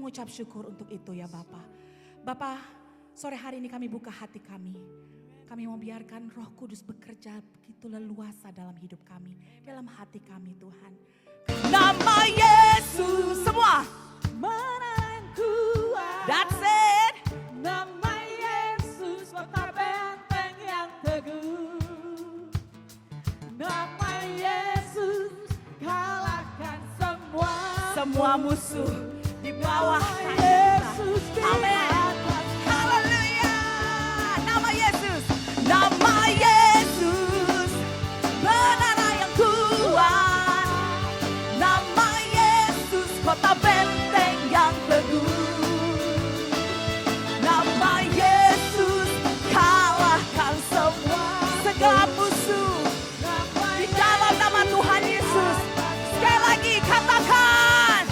mengucap syukur untuk itu ya Bapa. Bapa, sore hari ini kami buka hati kami. Kami mau biarkan Roh Kudus bekerja begitu leluasa dalam hidup kami, dalam hati kami Tuhan. Nama Yesus, semua. That's it. Nama Yesus, kota benteng yang teguh. Nama Yesus, kalahkan semua musuh di bawah kaki Yesus di kita. Amin. atas. Haleluya. Nama Yesus. Nama Yesus. Menara yang kuat. Nama Yesus. Kota benteng yang teguh. Nama Yesus. Kalahkan semua segala musuh. Di dalam nama Tuhan Yesus. Sekali lagi katakan.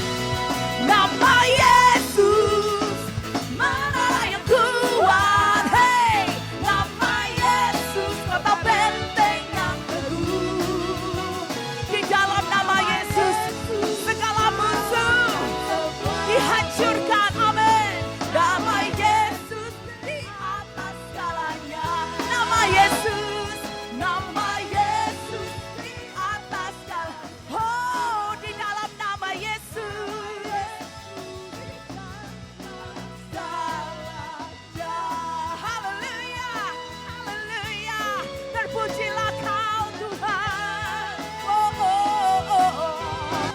Nama Yesus. Menara yang kuat. Hey. Nama Yesus. Kota benteng yang teguh. Di dalam nama Yesus. Segala musuh dihancurkan. Amin. Nama Yesus di atas segalanya. Nama Yesus. Nama Yesus di atas segala. Oh, di dalam nama Yesus. Haleluya. Haleluya. Terpujilah Kau Tuhan. Oh, oh, oh, oh.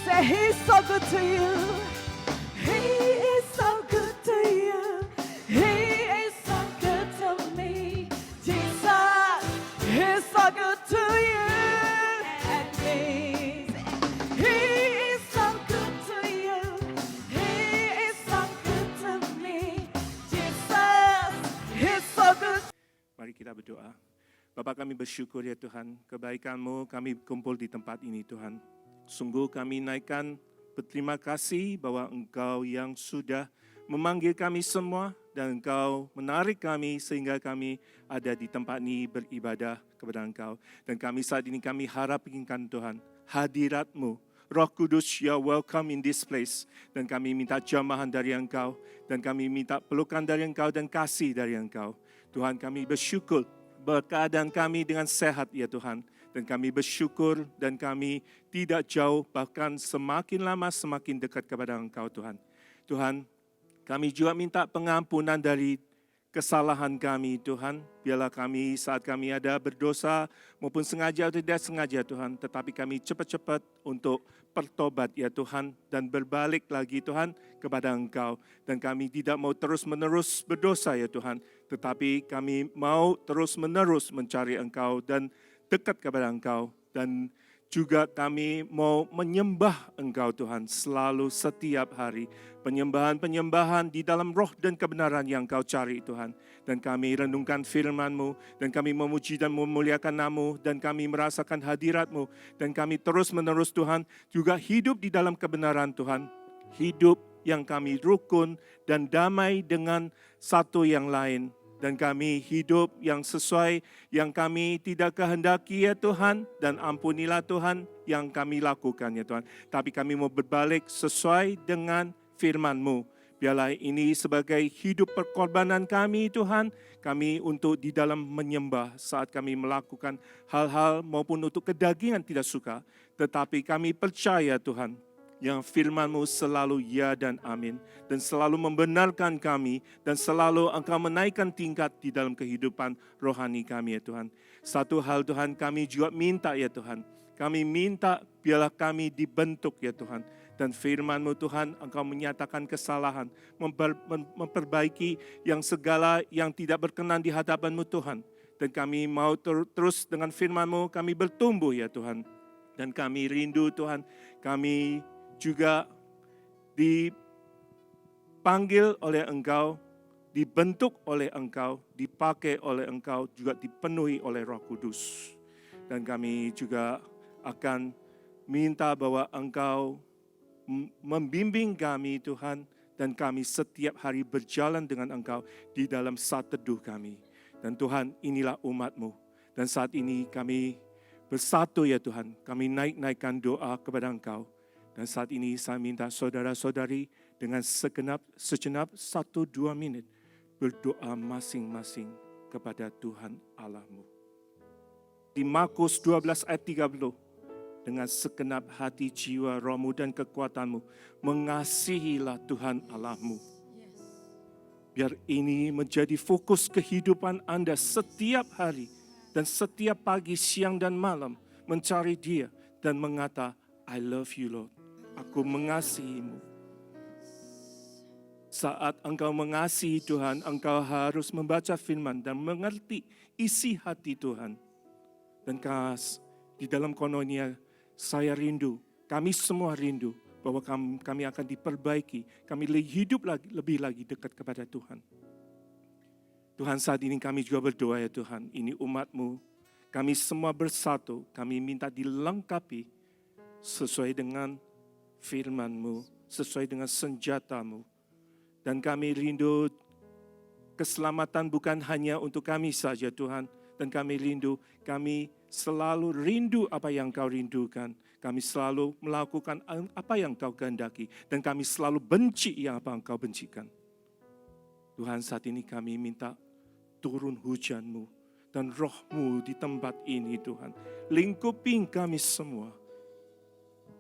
Say he's so good to you. He is so good to you. He is so good to me. Jesus is so good to you and me. He is so good to you. He is so good to me. Jesus is so good. Mari kita berdoa. Bapa, kami bersyukur ya Tuhan, kebaikan-Mu kami kumpul di tempat ini Tuhan. Sungguh kami naikkan berterima kasih bahwa Engkau yang sudah memanggil kami semua dan Engkau menarik kami sehingga kami ada di tempat ini beribadah kepada Engkau. Dan kami saat ini kami harap inginkan Tuhan, hadirat-Mu, Roh Kudus, you are welcome in this place. Dan kami minta jamahan dari Engkau, dan kami minta pelukan dari Engkau dan kasih dari Engkau. Tuhan, kami bersyukur berkeadaan kami dengan sehat ya Tuhan. Dan kami bersyukur dan kami tidak jauh, bahkan semakin lama semakin dekat kepada Engkau Tuhan. Tuhan, kami juga minta pengampunan dari kesalahan kami Tuhan. Biarlah kami saat kami ada berdosa maupun sengaja atau tidak sengaja Tuhan. Tetapi kami cepat-cepat untuk bertobat ya Tuhan. Dan berbalik lagi Tuhan kepada Engkau. Dan kami tidak mau terus-menerus berdosa ya Tuhan. Tetapi kami mau terus-menerus mencari Engkau dan dekat kepada Engkau, dan juga kami mau menyembah Engkau Tuhan selalu setiap hari. Penyembahan-penyembahan di dalam roh dan kebenaran yang Engkau cari Tuhan. Dan kami renungkan firman-Mu, dan kami memuji dan memuliakan nama-Mu, dan kami merasakan hadirat-Mu. Dan kami terus-menerus Tuhan juga hidup di dalam kebenaran Tuhan. Hidup yang kami rukun dan damai dengan satu yang lain. Dan kami hidup yang sesuai yang kami tidak kehendaki ya Tuhan. Dan ampunilah Tuhan yang kami lakukan ya Tuhan. Tapi kami mau berbalik sesuai dengan firman-Mu. Biarlah ini sebagai hidup perkorbanan kami Tuhan. Kami untuk di dalam menyembah saat kami melakukan hal-hal maupun untuk kedagingan tidak suka. Tetapi kami percaya Tuhan, yang firman-Mu selalu ya dan amin. Dan selalu membenarkan kami. Dan selalu Engkau menaikkan tingkat di dalam kehidupan rohani kami ya Tuhan. Satu hal Tuhan, kami juga minta ya Tuhan. Kami minta biarlah kami dibentuk ya Tuhan. Dan firman-Mu Tuhan, Engkau menyatakan kesalahan. Memperbaiki yang segala yang tidak berkenan di hadapan-Mu Tuhan. Dan kami mau terus dengan firman-Mu kami bertumbuh ya Tuhan. Dan kami rindu Tuhan, kami juga dipanggil oleh Engkau, dibentuk oleh Engkau, dipakai oleh Engkau, juga dipenuhi oleh Roh Kudus. Dan kami juga akan minta bahwa Engkau membimbing kami Tuhan, dan kami setiap hari berjalan dengan Engkau di dalam saat teduh kami. Dan Tuhan, inilah umat-Mu. Dan saat ini kami bersatu ya Tuhan, kami naikkan doa kepada Engkau. Dan saat ini saya minta saudara-saudari dengan sejenak 1-2 menit berdoa masing-masing kepada Tuhan Allahmu. Di Markus 12 ayat 30, dengan segenap hati, jiwa, rohmu dan kekuatanmu, mengasihilah Tuhan Allahmu. Biar ini menjadi fokus kehidupan Anda setiap hari dan setiap pagi, siang dan malam, mencari Dia dan mengata, I love you Lord, aku mengasihimu. Saat engkau mengasihi Tuhan, engkau harus membaca firman dan mengerti isi hati Tuhan. Dan di dalam Koinonia, saya rindu, kami semua rindu bahwa kami akan diperbaiki, kami hidup lebih lagi dekat kepada Tuhan. Tuhan, saat ini kami juga berdoa ya Tuhan, ini umat-Mu, kami semua bersatu, kami minta dilengkapi sesuai dengan firman-Mu, sesuai dengan senjata-Mu. Dan kami rindu keselamatan bukan hanya untuk kami saja Tuhan, dan kami selalu rindu apa yang Kau rindukan. Kami selalu melakukan apa yang Kau kehendaki. Dan kami selalu benci yang apa yang Kau bencikan. Tuhan, saat ini kami minta turun hujan-Mu dan roh-Mu di tempat ini Tuhan. Lingkupi kami semua.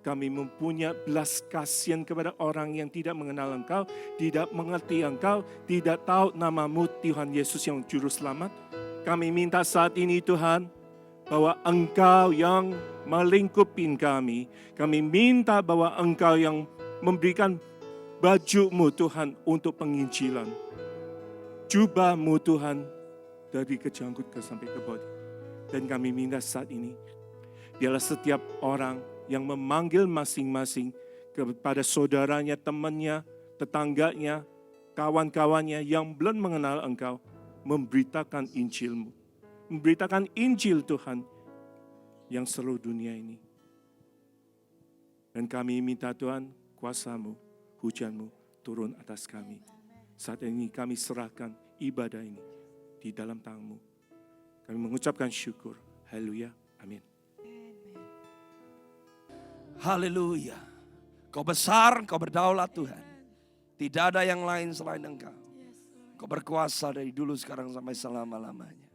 Kami mempunyai belas kasihan kepada orang yang tidak mengenal Engkau, tidak mengerti Engkau, tidak tahu nama-Mu Tuhan Yesus yang Juru Selamat. Kami minta saat ini Tuhan, bahwa Engkau yang melingkupi kami. Kami minta bahwa Engkau yang memberikan baju-Mu Tuhan untuk penginjilan. Jubah-Mu Tuhan dari kejanggut sampai ke bodi. Dan kami minta saat ini, biarlah setiap orang yang memanggil masing-masing kepada saudaranya, temannya, tetangganya, kawan-kawannya yang belum mengenal Engkau, memberitakan Injil-Mu. Memberitakan Injil Tuhan yang seluruh dunia ini. Dan kami minta Tuhan, kuasa-Mu, hujan-Mu turun atas kami. Saat ini kami serahkan ibadah ini di dalam tangan-Mu. Kami mengucapkan syukur. Haleluya. Amin. Haleluya. Kau besar, Kau berdaulat Tuhan. Tidak ada yang lain selain Engkau. Kau berkuasa dari dulu, sekarang, sampai selama-lamanya.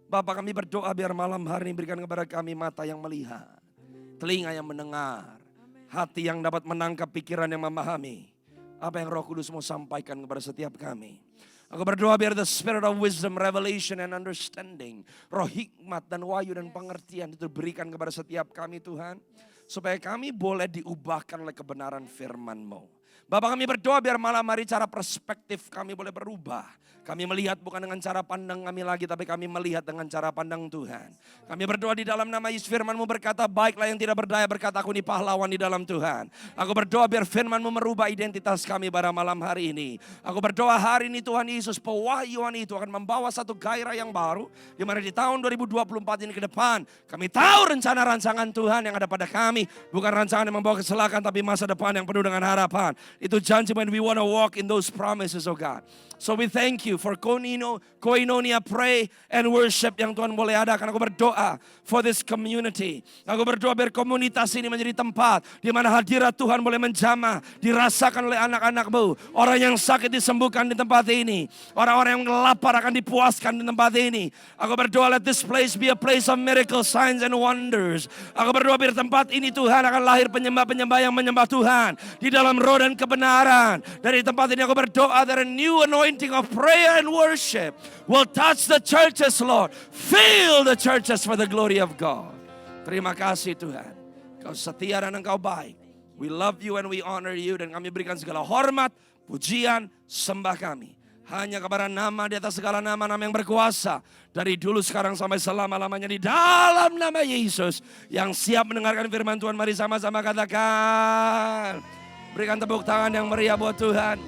Bapa, kami berdoa biar malam hari ini berikan kepada kami mata yang melihat, telinga yang mendengar, hati yang dapat menangkap, pikiran yang memahami apa yang Roh Kudus mau sampaikan kepada setiap kami. Aku berdoa biar the spirit of wisdom, revelation and understanding, roh hikmat dan wahyu dan pengertian itu berikan kepada setiap kami Tuhan. Supaya kami boleh diubahkan oleh kebenaran firman-Mu. Bapak, kami berdoa biar malam hari cara perspektif kami boleh berubah. Kami melihat bukan dengan cara pandang kami lagi, tapi kami melihat dengan cara pandang Tuhan. Kami berdoa di dalam nama Yesus, firman-Mu berkata, baiklah yang tidak berdaya berkata, aku ini pahlawan di dalam Tuhan. Aku berdoa biar firman-Mu merubah identitas kami pada malam hari ini. Aku berdoa hari ini Tuhan Yesus, pewahyuan itu akan membawa satu gairah yang baru. Di mana di tahun 2024 ini ke depan, kami tahu rencana rancangan Tuhan yang ada pada kami. Bukan rancangan yang membawa kecelakaan, tapi masa depan yang penuh dengan harapan. Itu janji when we want to walk in those promises, oh God. So we thank you for Koinonia Pray and Worship yang Tuhan boleh adakan. Aku berdoa for this community. Aku berdoa biar komunitas ini menjadi tempat di mana hadirat Tuhan boleh menjamah, dirasakan oleh anak-anak-Mu. Orang yang sakit disembuhkan di tempat ini. Orang-orang yang lapar akan dipuaskan di tempat ini. Aku berdoa let this place be a place of miracles, signs and wonders. Aku berdoa biar tempat ini Tuhan akan lahir penyembah-penyembah yang menyembah Tuhan di dalam roh dan kebenaran. Dari tempat ini aku berdoa that a new anointing of prayer and worship will touch the churches, Lord. Fill the churches for the glory of God. Terima kasih Tuhan. Kau setia dan Engkau baik. We love you and we honor you. Dan kami berikan segala hormat, pujian, sembah kami hanya kepada nama di atas segala nama-nama yang berkuasa. Dari dulu, sekarang, sampai selama-lamanya. Di dalam nama Yesus yang siap mendengarkan firman Tuhan. Mari sama-sama katakan. Berikan tepuk tangan yang meriah buat Tuhan.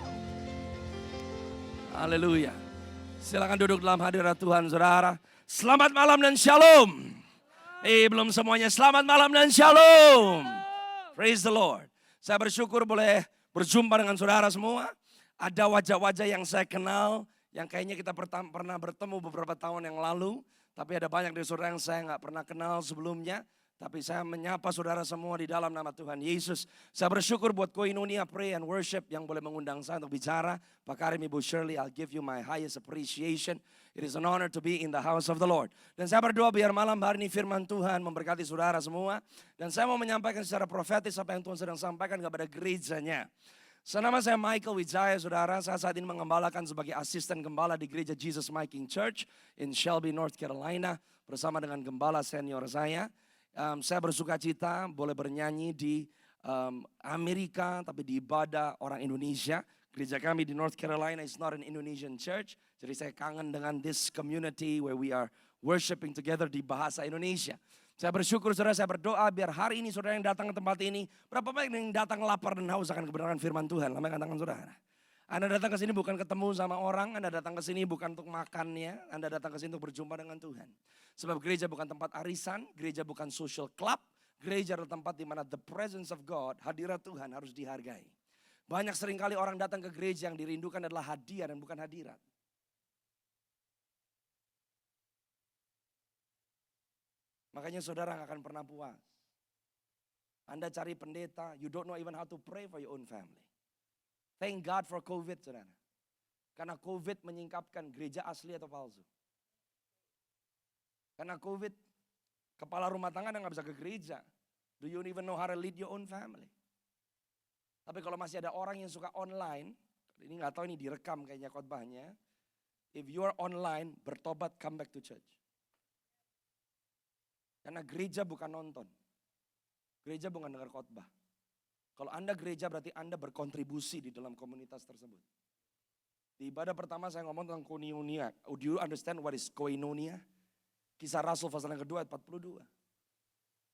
Haleluya. Silakan duduk dalam hadirat Tuhan, saudara. Selamat malam dan shalom. Belum semuanya. Selamat malam dan shalom. Praise the Lord. Saya bersyukur boleh berjumpa dengan saudara semua. Ada wajah-wajah yang saya kenal, yang kayaknya kita pernah bertemu beberapa tahun yang lalu. Tapi ada banyak dari saudara yang saya nggak pernah kenal sebelumnya. Tapi saya menyapa saudara semua di dalam nama Tuhan Yesus. Saya bersyukur buat Koinonia Pray and Worship yang boleh mengundang saya untuk bicara. Pak Karim, Ibu Shirley, I'll give you my highest appreciation. It is an honor to be in the house of the Lord. Dan saya berdoa biar malam hari ini firman Tuhan memberkati saudara semua. Dan saya mau menyampaikan secara profetis apa yang Tuhan sedang sampaikan kepada gerejanya. Nama saya Michael Wijaya, saudara. Saya saat ini mengembalakan sebagai asisten gembala di gereja Jesus Miking Church in Shelby, North Carolina. Bersama dengan gembala senior saya. Saya bersuka cita boleh bernyanyi di Amerika, tapi di ibadah orang Indonesia. Gereja kami di North Carolina is not an Indonesian church. Jadi saya kangen dengan this community where we are worshiping together di bahasa Indonesia. Saya bersyukur saudara, saya berdoa biar hari ini saudara yang datang ke tempat ini. Berapa banyak yang datang lapar dan haus akan kebenaran firman Tuhan. Lambaikan tangan saudara. Anda datang ke sini bukan ketemu sama orang, Anda datang ke sini bukan untuk makannya, Anda datang ke sini untuk berjumpa dengan Tuhan. Sebab gereja bukan tempat arisan, gereja bukan social club, gereja adalah tempat di mana the presence of God, hadirat Tuhan harus dihargai. Banyak seringkali orang datang ke gereja yang dirindukan adalah hadiah dan bukan hadirat. Makanya saudara gak akan pernah puas. Anda cari pendeta, you don't know even how to pray for your own family. Thank God for COVID, saudara. Karena COVID menyingkapkan gereja asli atau palsu. Karena COVID, kepala rumah tangga Anda gak bisa ke gereja. Do you even know how to lead your own family? Tapi kalau masih ada orang yang suka online, ini gak tahu ini direkam kayaknya khotbahnya. If you are online, bertobat, come back to church. Karena gereja bukan nonton. Gereja bukan dengar khotbah. Kalau Anda gereja berarti Anda berkontribusi di dalam komunitas tersebut. Di ibadah pertama saya ngomong tentang koinonia. Do you understand what is koinonia? Kisah Rasul pasal yang kedua ayat 42.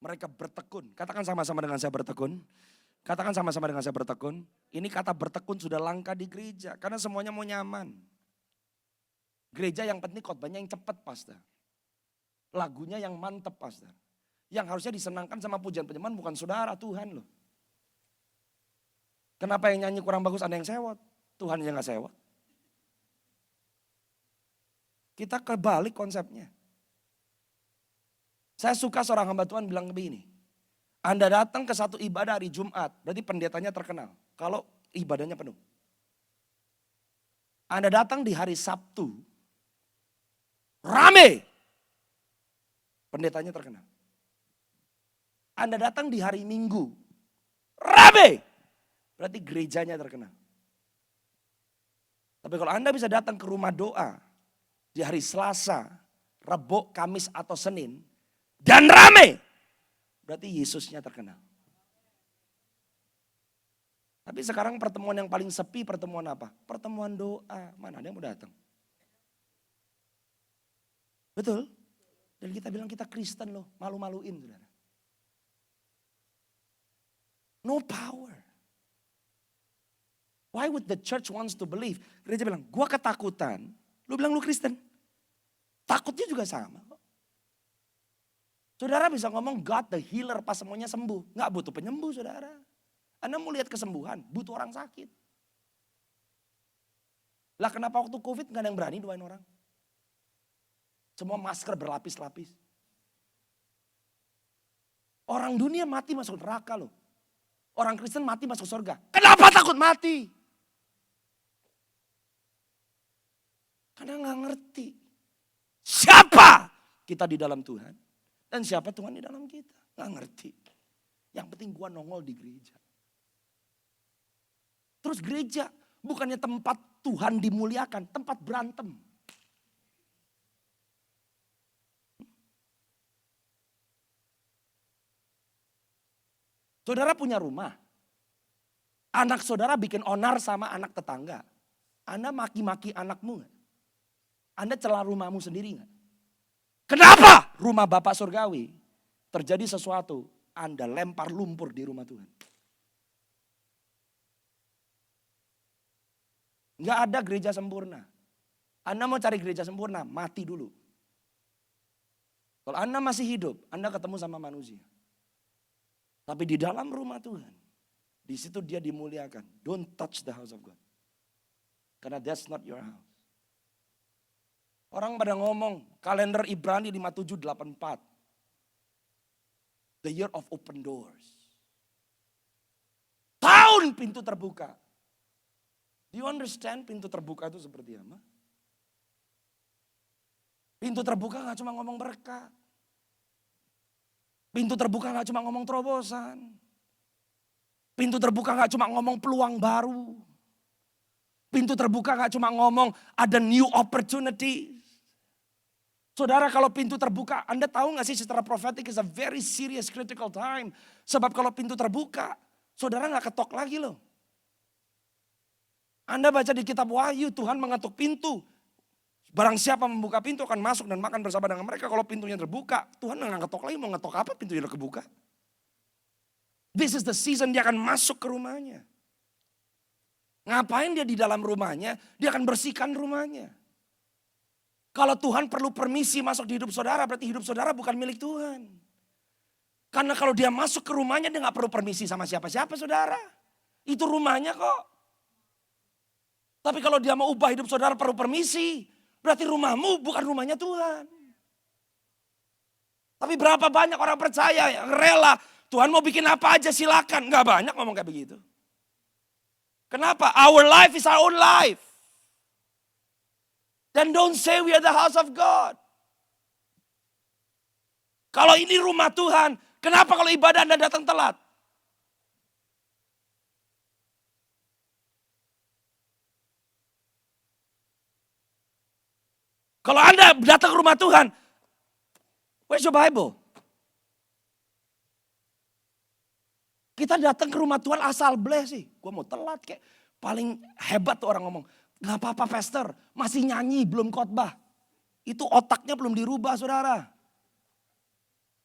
Mereka bertekun. Katakan sama-sama dengan saya bertekun. Katakan sama-sama dengan saya bertekun. Ini kata bertekun sudah langka di gereja. Karena semuanya mau nyaman. Gereja yang penting khotbahnya yang cepat, pastor. Lagunya yang mantep, pastor. Yang harusnya disenangkan sama pujian penyembahan bukan saudara, Tuhan loh. Kenapa yang nyanyi kurang bagus ada yang sewot? Tuhan yang gak sewot. Kita kebalik konsepnya. Saya suka seorang hamba Tuhan bilang begini. Anda datang ke satu ibadah hari Jumat, berarti pendetanya terkenal. Kalau ibadahnya penuh. Anda datang di hari Sabtu, rame. Pendetanya terkenal. Anda datang di hari Minggu, rame. Berarti gerejanya terkenal. Tapi kalau Anda bisa datang ke rumah doa di hari Selasa, Rabu, Kamis atau Senin dan rame, berarti Yesusnya terkenal. Tapi sekarang pertemuan yang paling sepi pertemuan apa? Pertemuan doa. Mana ada yang mau datang? Betul? Dan kita bilang kita Kristen loh, malu-maluin saudara. No power. Why would the church wants to believe? Gereja bilang, gua ketakutan. Lu bilang lu Kristen. Takutnya juga sama. Saudara bisa ngomong God the healer pas semuanya sembuh. Nggak butuh penyembuh saudara. Anda mau lihat kesembuhan, butuh orang sakit. Lah kenapa waktu COVID nggak ada yang berani doain orang? Semua masker berlapis-lapis. Orang dunia mati masuk neraka loh. Orang Kristen mati masuk surga. Kenapa takut mati? Karena nggak ngerti siapa kita di dalam Tuhan dan siapa Tuhan di dalam kita. Nggak ngerti. Yang penting gua nongol di gereja. Terus gereja bukannya tempat Tuhan dimuliakan, tempat berantem. Saudara punya rumah. Anak saudara bikin onar sama anak tetangga. Anda maki-maki anakmu gak? Anda celah rumahmu sendiri gak? Kenapa rumah Bapak Surgawi terjadi sesuatu? Anda lempar lumpur di rumah Tuhan. Gak ada gereja sempurna. Anda mau cari gereja sempurna, mati dulu. Kalau Anda masih hidup, Anda ketemu sama manusia. Tapi di dalam rumah Tuhan, di situ dia dimuliakan. Don't touch the house of God. Karena that's not your house. Orang pada ngomong kalender Ibrani 5784. The year of open doors. Tahun pintu terbuka. Do you understand pintu terbuka itu seperti apa? Pintu terbuka gak cuma ngomong berkat. Pintu terbuka gak cuma ngomong terobosan. Pintu terbuka gak cuma ngomong peluang baru. Pintu terbuka gak cuma ngomong ada new opportunity. Saudara, kalau pintu terbuka, Anda tahu gak sih secara prophetic is a very serious critical time. Sebab kalau pintu terbuka, saudara gak ketok lagi loh. Anda baca di kitab Wahyu, Tuhan mengetuk pintu. Barang siapa membuka pintu akan masuk dan makan bersama dengan mereka. Kalau pintunya terbuka, Tuhan gak ketok lagi, mau ngetok apa pintunya udah kebuka. This is the season dia akan masuk ke rumahnya. Ngapain dia di dalam rumahnya? Dia akan bersihkan rumahnya. Kalau Tuhan perlu permisi masuk di hidup saudara, berarti hidup saudara bukan milik Tuhan. Karena kalau dia masuk ke rumahnya, dia gak perlu permisi sama siapa-siapa saudara. Itu rumahnya kok. Tapi kalau dia mau ubah hidup saudara perlu permisi, berarti rumahmu bukan rumahnya Tuhan. Tapi berapa banyak orang percaya yang rela, Tuhan mau bikin apa aja silakan. Gak banyak ngomong kayak begitu. Kenapa? Our life is our own life. Then don't say we are the house of God. Kalau ini rumah Tuhan, kenapa kalau ibadah Anda datang telat? Kalau Anda datang ke rumah Tuhan, where's your Bible? Kita datang ke rumah Tuhan asal bleh sih. Gue mau telat kayak. Paling hebat tuh orang ngomong. Gak apa-apa pastor, masih nyanyi belum khotbah. Itu otaknya belum dirubah saudara.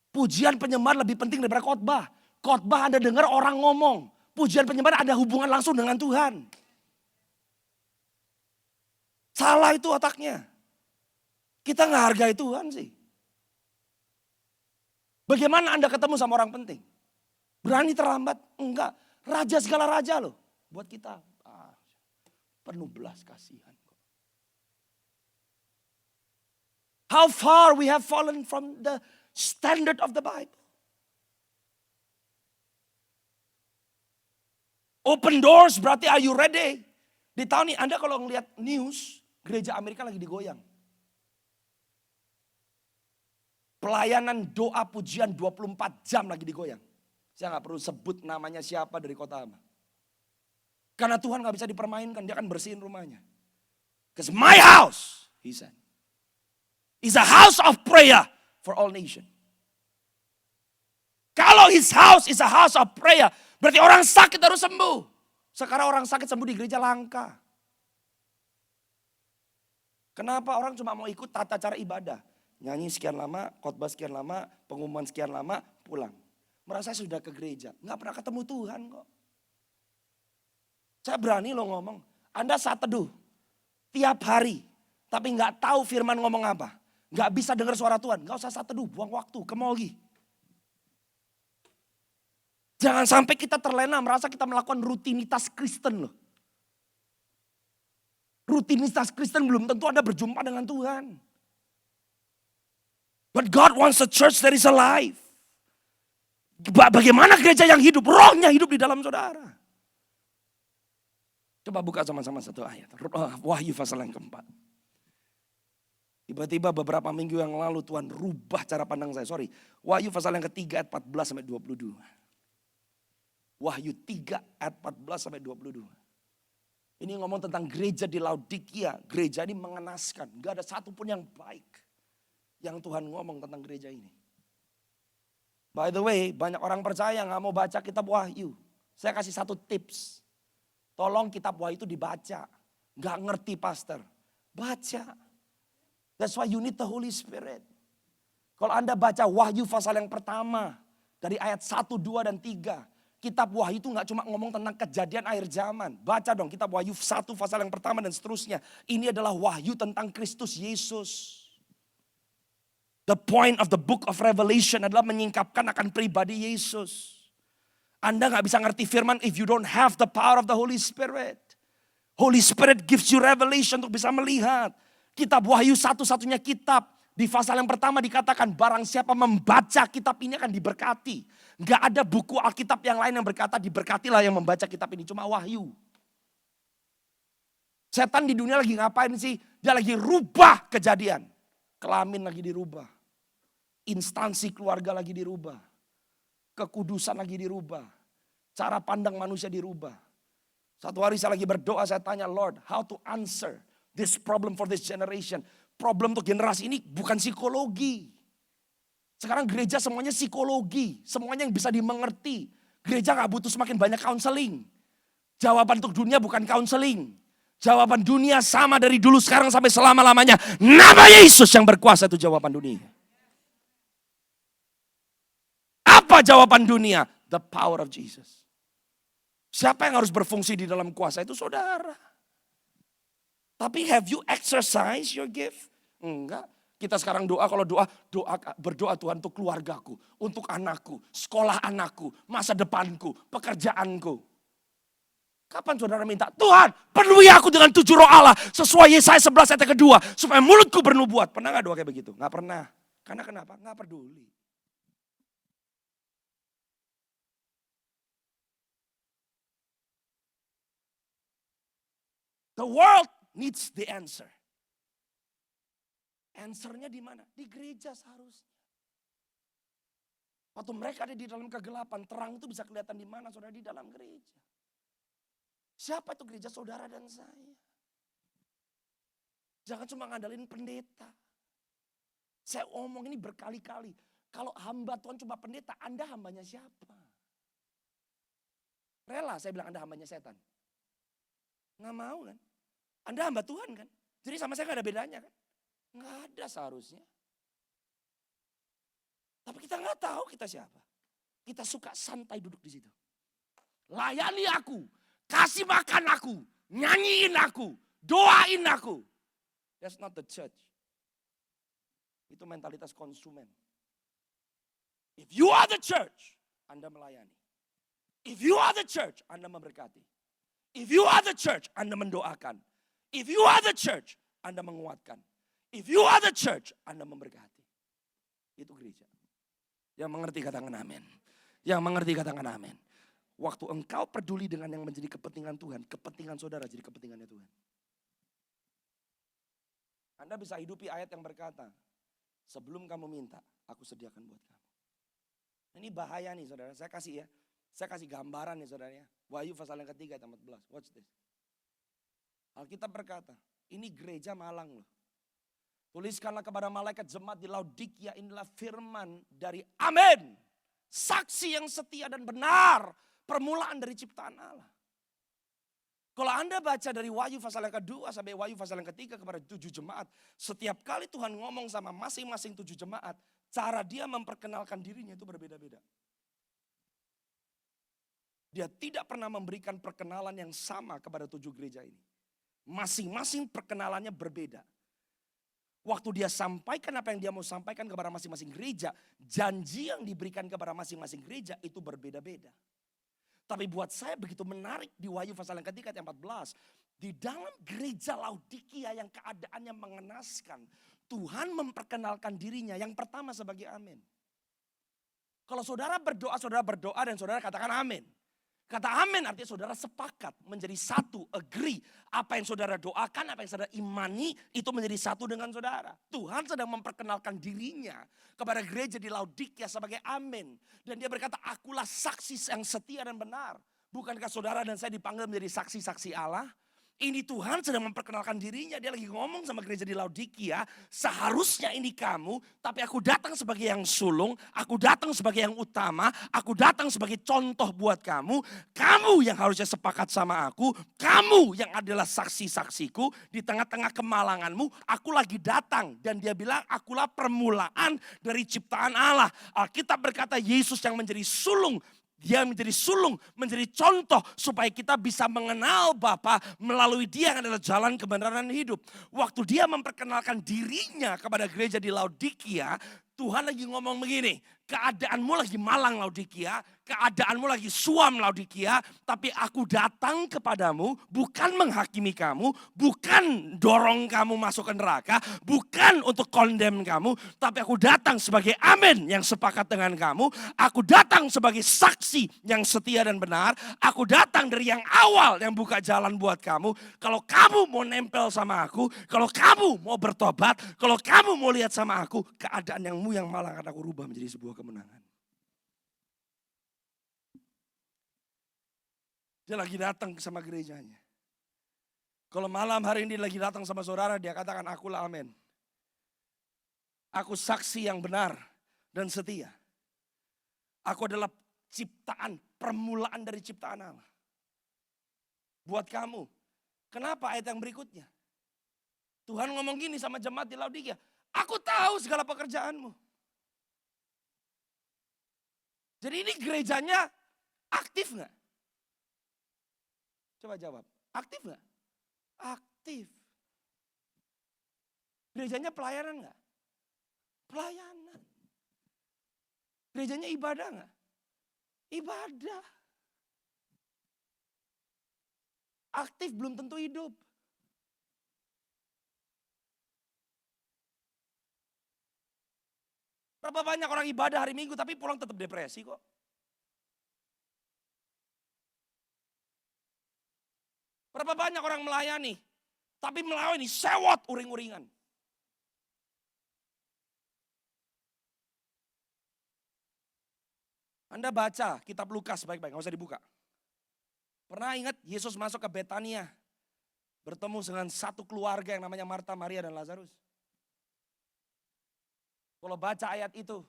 Pujian penyembahan lebih penting daripada khotbah. Khotbah Anda dengar orang ngomong. Pujian penyembahan ada hubungan langsung dengan Tuhan. Salah itu otaknya. Kita gak hargai Tuhan sih. Bagaimana Anda ketemu sama orang penting? Berani terlambat? Enggak. Raja segala raja loh. Buat kita. Penuh belas kasihan. How far we have fallen from the standard of the Bible. Open doors berarti are you ready? Di tahun ini Anda kalau ngelihat news, gereja Amerika lagi digoyang. Pelayanan doa pujian 24 jam lagi digoyang. Saya gak perlu sebut namanya siapa dari kota apa. Karena Tuhan gak bisa dipermainkan, dia akan bersihin rumahnya. Because my house, he said, is a house of prayer for all nations. Kalau his house is a house of prayer, berarti orang sakit harus sembuh. Sekarang orang sakit sembuh di gereja langka. Kenapa orang cuma mau ikut tata cara ibadah? Nyanyi sekian lama, khotbah sekian lama, pengumuman sekian lama, pulang. Merasa sudah ke gereja, gak pernah ketemu Tuhan kok. Saya berani loh ngomong, Anda saat teduh tiap hari, tapi gak tahu firman ngomong apa. Gak bisa dengar suara Tuhan, gak usah saat teduh, buang waktu, ke mall gi. Jangan sampai kita terlena merasa kita melakukan rutinitas Kristen loh. Rutinitas Kristen belum tentu Anda berjumpa dengan Tuhan. But God wants a church that is alive. Bagaimana gereja yang hidup? Rohnya hidup di dalam saudara. Coba buka sama-sama satu ayat. Wahyu pasal yang keempat. Tiba-tiba beberapa minggu yang lalu Tuhan rubah cara pandang saya. Wahyu pasal yang ketiga ayat 14 sampai 22. Wahyu 3 ayat 14 sampai 22. Ini ngomong tentang gereja di Laodikia. Gereja ini mengenaskan. Gak ada satupun yang baik. Yang Tuhan ngomong tentang gereja ini. By the way, banyak orang percaya gak mau baca kitab Wahyu. Saya kasih satu tips. Tolong kitab Wahyu itu dibaca. Gak ngerti pastor. Baca. That's why you need the Holy Spirit. Kalau Anda baca Wahyu pasal yang pertama. Dari ayat 1, 2, dan 3. Kitab Wahyu itu gak cuma ngomong tentang kejadian akhir zaman. Baca dong kitab Wahyu 1 pasal yang pertama dan seterusnya. Ini adalah wahyu tentang Kristus Yesus. The point of the book of Revelation adalah menyingkapkan akan pribadi Yesus. Anda gak bisa ngerti firman if you don't have the power of the Holy Spirit. Holy Spirit gives you revelation untuk bisa melihat. Kitab Wahyu satu-satunya kitab Di pasal yang pertama dikatakan barang siapa membaca kitab ini akan diberkati. Gak ada buku Alkitab yang lain yang berkata diberkatilah yang membaca kitab ini. Cuma Wahyu. Setan di dunia lagi ngapain sih? Dia lagi rubah kejadian. Kelamin lagi dirubah. Instansi keluarga lagi dirubah. Kekudusan lagi dirubah. Cara pandang manusia dirubah. Satu hari saya lagi berdoa, saya tanya Lord, how to answer this problem for this generation. Problem untuk generasi ini bukan psikologi. Sekarang gereja semuanya psikologi. Semuanya yang bisa dimengerti. Gereja gak butuh semakin banyak counseling. Jawaban untuk dunia bukan counseling. Jawaban dunia sama dari dulu sekarang sampai selama-lamanya. Nama Yesus yang berkuasa itu jawaban dunia. Apa jawaban dunia? The power of Jesus. Siapa yang harus berfungsi di dalam kuasa itu? Saudara. Tapi have you exercise your gift? Enggak. Kita sekarang doa, kalau berdoa Tuhan untuk keluargaku, untuk anakku, sekolah anakku, masa depanku, pekerjaanku. Kapan saudara minta, Tuhan penuhi aku dengan 7 roh Allah, sesuai Yesaya 11 ayat kedua, supaya mulutku bernubuat. Pernah gak doa kayak begitu? Gak pernah. Karena kenapa? Gak peduli. The world needs the answer. Answernya di mana? Di gereja seharusnya. Waktu mereka ada di dalam kegelapan, terang itu bisa kelihatan di mana? Saudara, di dalam gereja. Siapa itu gereja? Saudara dan saya. Jangan cuma ngandalin pendeta. Saya omong ini berkali-kali. Kalau hamba Tuhan cuma pendeta, Anda hambanya siapa? Rela saya bilang Anda hambanya setan. Nggak mau kan? Anda hamba Tuhan kan? Jadi sama saya nggak ada bedanya kan? Nggak ada seharusnya. Tapi kita nggak tahu kita siapa. Kita suka santai duduk di situ. Layani aku, kasih makan aku, nyanyiin aku, doain aku. That's not the church. Itu mentalitas konsumen. If you are the church, Anda melayani. If you are the church, Anda memberkati. If you are the church, Anda mendoakan. If you are the church, Anda menguatkan. If you are the church, Anda memberkati. Itu gereja. Yang mengerti katakan amin. Yang mengerti katakan amin. Waktu engkau peduli dengan yang menjadi kepentingan Tuhan, kepentingan saudara jadi kepentingannya Tuhan. Anda bisa hidupi ayat yang berkata, sebelum kamu minta, aku sediakan buat kamu. Ini bahaya nih saudara, saya kasih ya. Saya kasih gambaran nih saudara ya. Wahyu pasal yang ketiga ayat 14. Watch this. Alkitab berkata, ini gereja Malang loh. Tuliskanlah kepada malaikat jemaat di Laodikia, inilah firman dari Amin. Saksi yang setia dan benar. Permulaan dari ciptaan Allah. Kalau Anda baca dari Wahyu pasal yang kedua sampai Wahyu pasal yang ketiga kepada 7 jemaat. Setiap kali Tuhan ngomong sama masing-masing 7 jemaat. Cara dia memperkenalkan dirinya itu berbeda-beda. Dia tidak pernah memberikan perkenalan yang sama kepada 7 gereja ini. Masing-masing perkenalannya berbeda. Waktu dia sampaikan apa yang dia mau sampaikan kepada masing-masing gereja, janji yang diberikan kepada masing-masing gereja itu berbeda-beda. Tapi buat saya begitu menarik di Wahyu pasal yang ketiga ayat 14. Di dalam gereja Laodikia yang keadaannya mengenaskan, Tuhan memperkenalkan dirinya yang pertama sebagai amin. Kalau saudara berdoa dan saudara katakan amin. Kata amin artinya saudara sepakat menjadi satu, agree. Apa yang saudara doakan, apa yang saudara imani itu menjadi satu dengan saudara. Tuhan sedang memperkenalkan dirinya kepada gereja di Laodikia sebagai amin. Dan dia berkata, akulah saksi yang setia dan benar. Bukankah saudara dan saya dipanggil menjadi saksi-saksi Allah? Ini Tuhan sedang memperkenalkan dirinya. Dia lagi ngomong sama gereja di Laodikia. Seharusnya ini kamu. Tapi aku datang sebagai yang sulung. Aku datang sebagai yang utama. Aku datang sebagai contoh buat kamu. Kamu yang harusnya sepakat sama aku. Kamu yang adalah saksi-saksiku. Di tengah-tengah kemalanganmu. Aku lagi datang. Dan dia bilang akulah permulaan dari ciptaan Allah. Alkitab berkata Yesus yang menjadi sulung. Dia menjadi sulung, menjadi contoh supaya kita bisa mengenal Bapa melalui dia yang adalah jalan kebenaran dan hidup. Waktu dia memperkenalkan dirinya kepada gereja di Laodikia, Tuhan lagi ngomong begini, keadaanmu lagi malang Laodikia, keadaanmu lagi suam Laodikia, tapi aku datang kepadamu bukan menghakimi kamu, bukan dorong kamu masuk ke neraka, bukan untuk kondem kamu, tapi aku datang sebagai amin yang sepakat dengan kamu, aku datang sebagai saksi yang setia dan benar, aku datang dari yang awal yang buka jalan buat kamu. Kalau kamu mau nempel sama aku, kalau kamu mau bertobat, kalau kamu mau lihat sama aku, keadaan yang malang akan aku rubah menjadi sebuah kemenangan. Dia lagi datang sama gerejanya. Kalau malam hari ini dia lagi datang sama saudara, dia katakan akulah amin. Aku saksi yang benar dan setia. Aku adalah ciptaan, permulaan dari ciptaan Allah. Buat kamu. Kenapa ayat yang berikutnya? Tuhan ngomong gini sama jemaat di Laodikia. Aku tahu segala pekerjaanmu. Jadi ini gerejanya aktif gak? Coba jawab, aktif gak? Aktif. Gerejanya pelayanan gak? Pelayanan. Gerejanya ibadah gak? Ibadah. Aktif belum tentu hidup. Berapa banyak orang ibadah hari Minggu tapi pulang tetap depresi kok. Berapa banyak orang melayani tapi melayani sewot uring-uringan. Anda baca kitab Lukas baik-baik, gak usah dibuka. Pernah ingat Yesus masuk ke Betania, bertemu dengan satu keluarga yang namanya Marta, Maria, dan Lazarus. Kalau baca ayat itu,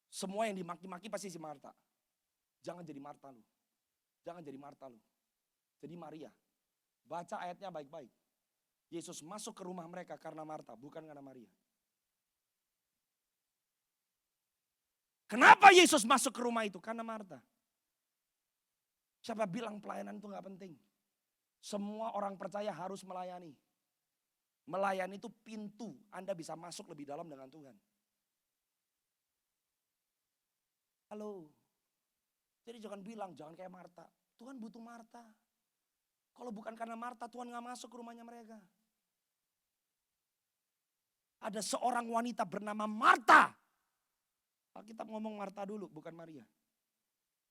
semua yang dimaki-maki pasti si Marta. Jangan jadi Marta lu. Jangan jadi Marta lu. Jadi Maria. Baca ayatnya baik-baik. Yesus masuk ke rumah mereka karena Marta, bukan karena Maria. Kenapa Yesus masuk ke rumah itu? Karena Marta. Siapa bilang pelayanan itu gak penting? Semua orang percaya harus melayani. Melayani itu pintu Anda bisa masuk lebih dalam dengan Tuhan. Halo. Jadi jangan bilang, jangan kayak Marta. Tuhan butuh Marta. Kalau bukan karena Marta, Tuhan gak masuk ke rumahnya mereka. Ada seorang wanita bernama Marta. Alkitab ngomong Marta dulu, bukan Maria.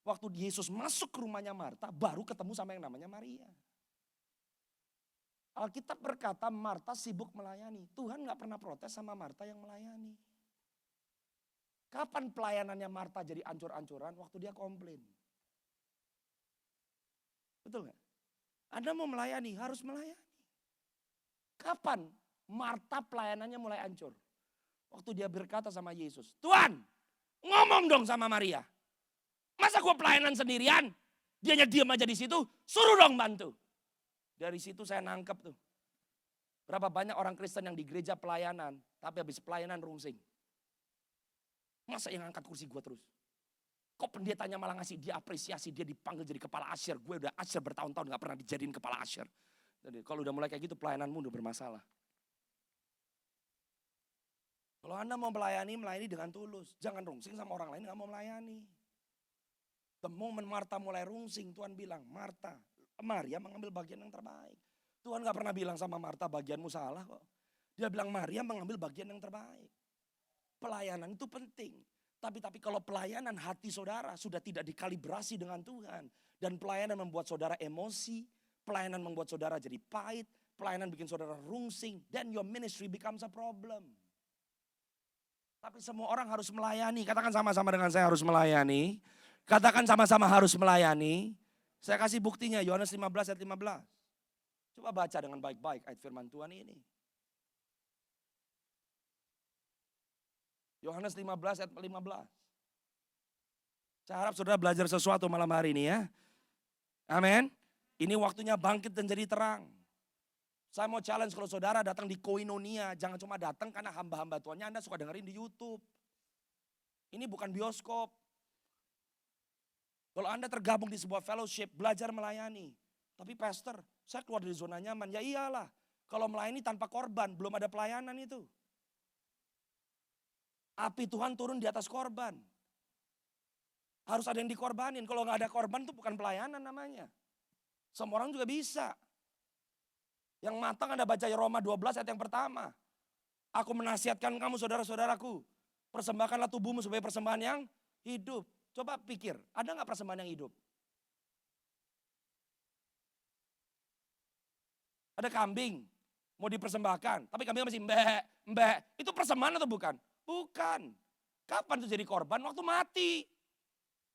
Waktu Yesus masuk ke rumahnya Marta, baru ketemu sama yang namanya Maria. Alkitab berkata Marta sibuk melayani. Tuhan gak pernah protes sama Marta yang melayani. Kapan pelayanannya Marta jadi ancur-ancuran? Waktu dia komplain. Betul gak? Anda mau melayani, harus melayani. Kapan Marta pelayanannya mulai ancur? Waktu dia berkata sama Yesus, Tuhan ngomong dong sama Maria. Masa gue pelayanan sendirian? Dianya diam aja di situ, suruh dong bantu. Dari situ saya nangkep tuh. Berapa banyak orang Kristen yang di gereja pelayanan, tapi habis pelayanan rungsing. Masa yang angkat kursi gue terus? Kok pendetanya malah ngasih dia apresiasi, dia dipanggil jadi kepala asyir. Gue udah asyir bertahun-tahun gak pernah dijadiin kepala asyir. Jadi kalau udah mulai kayak gitu pelayananmu udah bermasalah. Kalau Anda mau melayani dengan tulus. Jangan rungsing sama orang lain gak mau melayani. The moment Marta mulai rungsing, Tuhan bilang, Marta, Maria mengambil bagian yang terbaik. Tuhan gak pernah bilang sama Marta, bagianmu salah kok. Dia bilang Maria mengambil bagian yang terbaik. Pelayanan itu penting. Tapi kalau pelayanan hati saudara sudah tidak dikalibrasi dengan Tuhan. Dan pelayanan membuat saudara emosi. Pelayanan membuat saudara jadi pahit. Pelayanan bikin saudara rungsing. Then your ministry becomes a problem. Tapi semua orang harus melayani. Katakan sama-sama dengan saya harus melayani. Katakan sama-sama harus melayani. Saya kasih buktinya Yohanes 15 ayat 15. Coba baca dengan baik-baik ayat firman Tuhan ini. Yohanes 15 ayat 15. Saya harap saudara belajar sesuatu malam hari ini ya. Amin. Ini waktunya bangkit dan jadi terang. Saya mau challenge kalau saudara datang di Koinonia. Jangan cuma datang karena hamba-hamba Tuhannya Anda suka dengerin di YouTube. Ini bukan bioskop. Kalau Anda tergabung di sebuah fellowship, belajar melayani. Tapi pastor, saya keluar dari zona nyaman. Ya iyalah, kalau melayani tanpa korban, belum ada pelayanan itu. Api Tuhan turun di atas korban. Harus ada yang dikorbanin. Kalau nggak ada korban itu bukan pelayanan namanya. Semua orang juga bisa. Yang matang Anda baca Roma 12 ayat yang pertama. Aku menasihatkan kamu saudara-saudaraku. Persembahkanlah tubuhmu sebagai persembahan yang hidup. Coba pikir, ada nggak persembahan yang hidup? Ada kambing, mau dipersembahkan. Tapi kambingnya masih mbek. Itu persembahan atau bukan? Bukan. Kapan itu jadi korban? Waktu mati.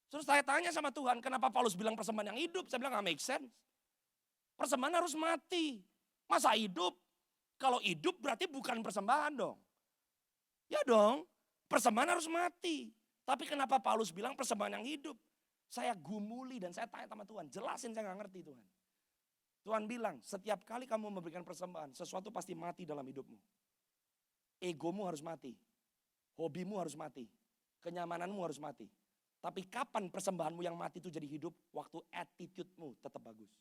Terus saya tanya sama Tuhan, kenapa Paulus bilang persembahan yang hidup? Saya bilang gak make sense. Persembahan harus mati. Masa hidup? Kalau hidup berarti bukan persembahan dong. Ya dong, persembahan harus mati. Tapi kenapa Paulus bilang persembahan yang hidup? Saya gumuli dan saya tanya sama Tuhan, jelasin saya gak ngerti Tuhan. Tuhan bilang, setiap kali kamu memberikan persembahan, sesuatu pasti mati dalam hidupmu. Egomu harus mati. Hobimu harus mati. Kenyamananmu harus mati. Tapi kapan persembahanmu yang mati itu jadi hidup? Waktu attitude-mu tetap bagus.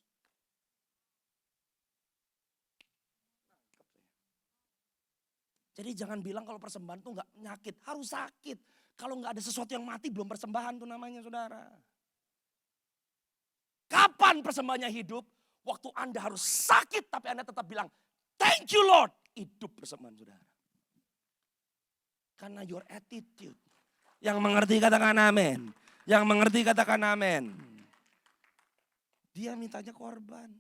Jadi jangan bilang kalau persembahan itu gak nyakit. Harus sakit. Kalau gak ada sesuatu yang mati belum persembahan tuh namanya saudara. Kapan persembahannya hidup? Waktu Anda harus sakit tapi Anda tetap bilang, thank you Lord. Hidup persembahan saudara. Karena your attitude. Yang mengerti katakan amin. Yang mengerti katakan amin. Dia mintanya korban.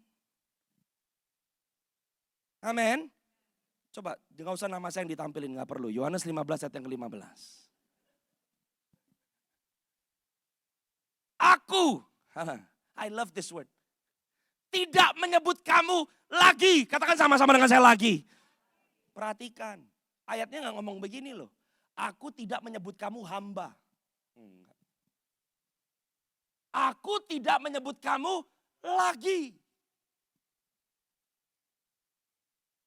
Amin. Coba, gak usah nama saya yang ditampilin, gak perlu. Yohanes 15 ayat yang ke-15. Aku, I love this word. Tidak menyebut kamu lagi. Katakan sama-sama dengan saya lagi. Perhatikan, ayatnya gak ngomong begini loh. Aku tidak menyebut kamu hamba. Aku tidak menyebut kamu lagi.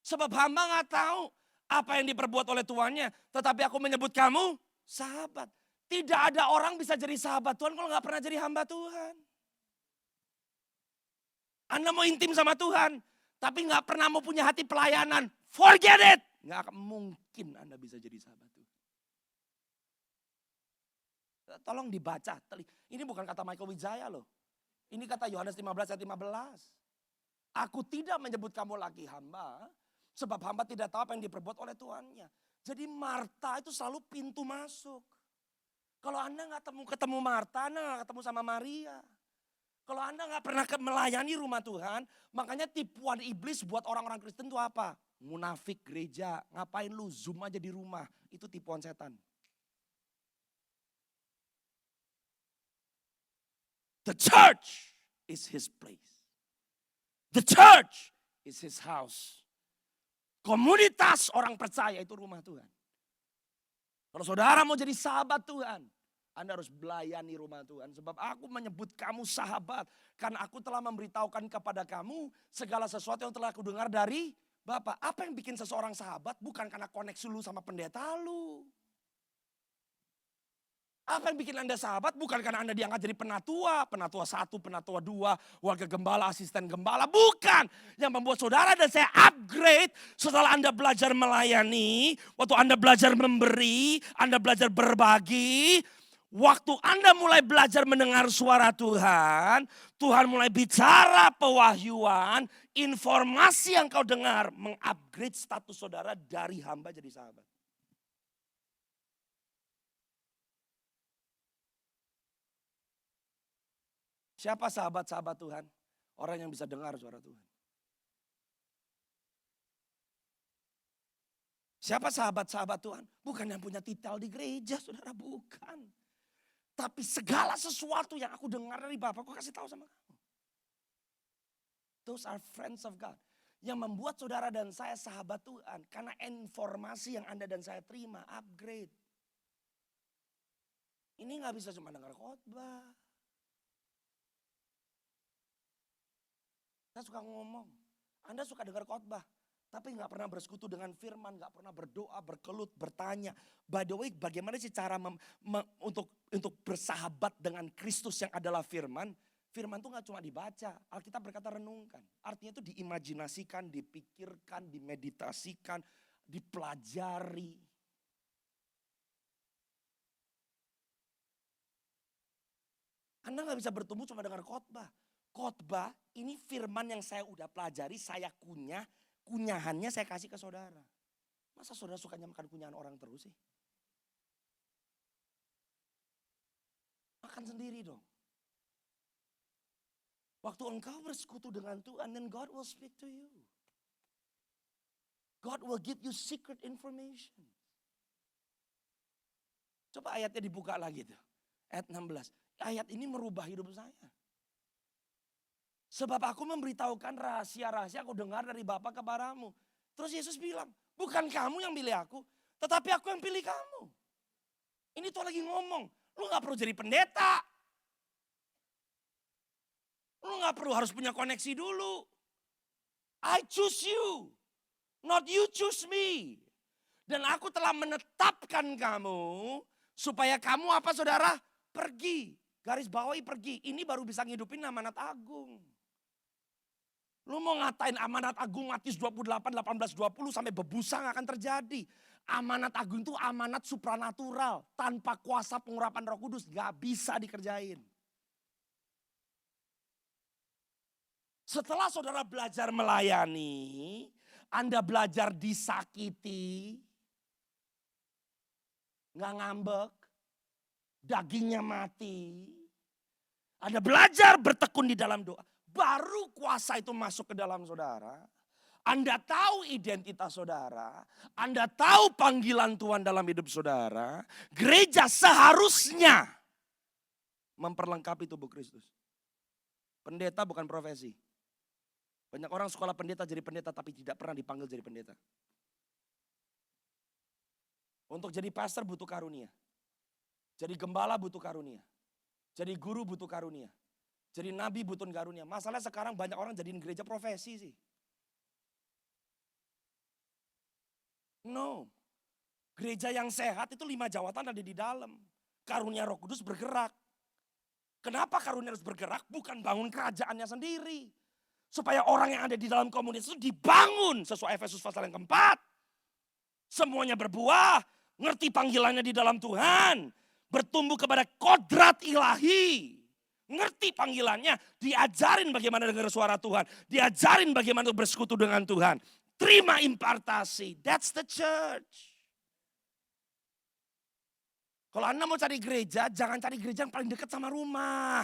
Sebab hamba gak tahu apa yang diperbuat oleh tuannya. Tetapi aku menyebut kamu sahabat. Tidak ada orang bisa jadi sahabat Tuhan kalau gak pernah jadi hamba Tuhan. Anda mau intim sama Tuhan. Tapi gak pernah mau punya hati pelayanan. Forget it. Gak akan mungkin Anda bisa jadi sahabat Tuhan. Tolong dibaca. Ini bukan kata Michael Wijaya loh. Ini kata Yohanes 15 ayat 15. Aku tidak menyebut kamu lagi hamba. Sebab hamba tidak tahu apa yang diperbuat oleh tuannya. Jadi Marta itu selalu pintu masuk. Kalau Anda gak ketemu Marta, Anda gak ketemu sama Maria. Kalau Anda gak pernah melayani rumah Tuhan, makanya tipuan iblis buat orang-orang Kristen itu apa? Munafik gereja, ngapain lu zoom aja di rumah. Itu tipuan setan. The church is his place. The church is his house. Komunitas orang percaya itu rumah Tuhan. Kalau saudara mau jadi sahabat Tuhan, Anda harus melayani rumah Tuhan. Sebab aku menyebut kamu sahabat. Karena aku telah memberitahukan kepada kamu segala sesuatu yang telah aku dengar dari Bapa. Apa yang bikin seseorang sahabat? Bukan karena koneksi lu sama pendeta lu. Apa yang bikin Anda sahabat? Bukan karena Anda diangkat jadi penatua 1, penatua 2, warga gembala, asisten gembala. Bukan. Yang membuat saudara dan saya upgrade setelah Anda belajar melayani. Waktu Anda belajar memberi, Anda belajar berbagi. Waktu Anda mulai belajar mendengar suara Tuhan. Tuhan mulai bicara pewahyuan. Informasi yang kau dengar mengupgrade status saudara dari hamba jadi sahabat. Siapa sahabat-sahabat Tuhan? Orang yang bisa dengar suara Tuhan. Siapa sahabat-sahabat Tuhan? Bukan yang punya titel di gereja, saudara, bukan. Tapi segala sesuatu yang aku dengar dari Bapak, aku kasih tahu sama kamu. Those are friends of God. Yang membuat saudara dan saya sahabat Tuhan. Karena informasi yang Anda dan saya terima, upgrade. Ini gak bisa cuma dengar khotbah. Saya suka ngomong, Anda suka dengar khotbah, tapi gak pernah bersekutu dengan firman, gak pernah berdoa, berkelut, bertanya. By the way, bagaimana sih cara untuk bersahabat dengan Kristus yang adalah firman? Firman itu gak cuma dibaca, Alkitab berkata renungkan. Artinya itu diimajinasikan, dipikirkan, dimeditasikan, dipelajari. Anda nggak bisa bertumbuh cuma dengar khotbah. Khotbah ini firman yang saya udah pelajari, saya kunyah, kunyahannya saya kasih ke saudara. Masa saudara sukanya makan kunyahan orang terus sih? Makan sendiri dong. Waktu engkau bersekutu dengan Tuhan, then God will speak to you. God will give you secret information. Coba ayatnya dibuka lagi tuh. Ayat 16. Ayat ini merubah hidup saya. Sebab aku memberitahukan rahasia-rahasia aku dengar dari Bapa kepadamu. Terus Yesus bilang, bukan kamu yang pilih aku, tetapi aku yang pilih kamu. Ini tuh lagi ngomong, lu gak perlu jadi pendeta. Lu gak perlu harus punya koneksi dulu. I choose you, not you choose me. Dan aku telah menetapkan kamu, supaya kamu apa saudara? Pergi. Garis bawahi pergi. Ini baru bisa ngidupin amanat agung. Lu mau ngatain amanat agung Matius 28, 18, 20 sampai bebusa gak akan terjadi. Amanat agung itu amanat supranatural. Tanpa kuasa pengurapan Roh Kudus gak bisa dikerjain. Setelah saudara belajar melayani, Anda belajar disakiti, gak ngambek, dagingnya mati. Anda belajar bertekun di dalam doa. Baru kuasa itu masuk ke dalam saudara. Anda tahu identitas saudara. Anda tahu panggilan Tuhan dalam hidup saudara. Gereja seharusnya memperlengkapi tubuh Kristus. Pendeta bukan profesi. Banyak orang sekolah pendeta jadi pendeta tapi tidak pernah dipanggil jadi pendeta. Untuk jadi pastor butuh karunia. Jadi gembala butuh karunia. Jadi guru butuh karunia. Jadi nabi butuh karunia. Masalahnya sekarang banyak orang jadiin gereja profesi sih. No. Gereja yang sehat itu 5 jawatan ada di dalam. Karunia Roh Kudus bergerak. Kenapa karunia harus bergerak? Bukan bangun kerajaannya sendiri. Supaya orang yang ada di dalam komunitas itu dibangun sesuai Efesus pasal yang keempat. Semuanya berbuah. Ngerti panggilannya di dalam Tuhan. Bertumbuh kepada kodrat ilahi. Ngerti panggilannya. Diajarin bagaimana dengar suara Tuhan. Diajarin bagaimana bersekutu dengan Tuhan. Terima impartasi. That's the church. Kalau Anda mau cari gereja, jangan cari gereja yang paling dekat sama rumah.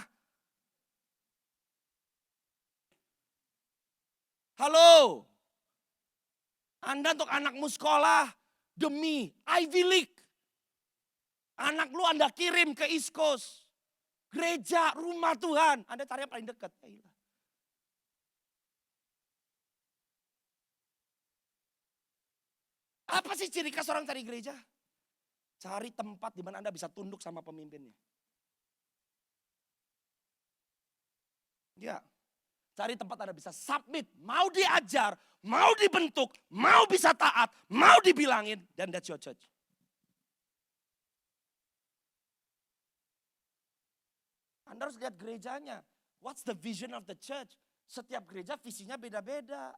Halo. Anda untuk anakmu sekolah demi Ivy League. Anak lu Anda kirim ke East Coast. Gereja, rumah Tuhan. Anda cari yang paling dekat. Apa sih ciri khas orang cari gereja? Cari tempat di mana Anda bisa tunduk sama pemimpinnya. Ya, cari tempat Anda bisa submit, mau diajar, mau dibentuk, mau bisa taat, mau dibilangin, dan that's your church. Anda harus lihat gerejanya. What's the vision of the church? Setiap gereja visinya beda-beda.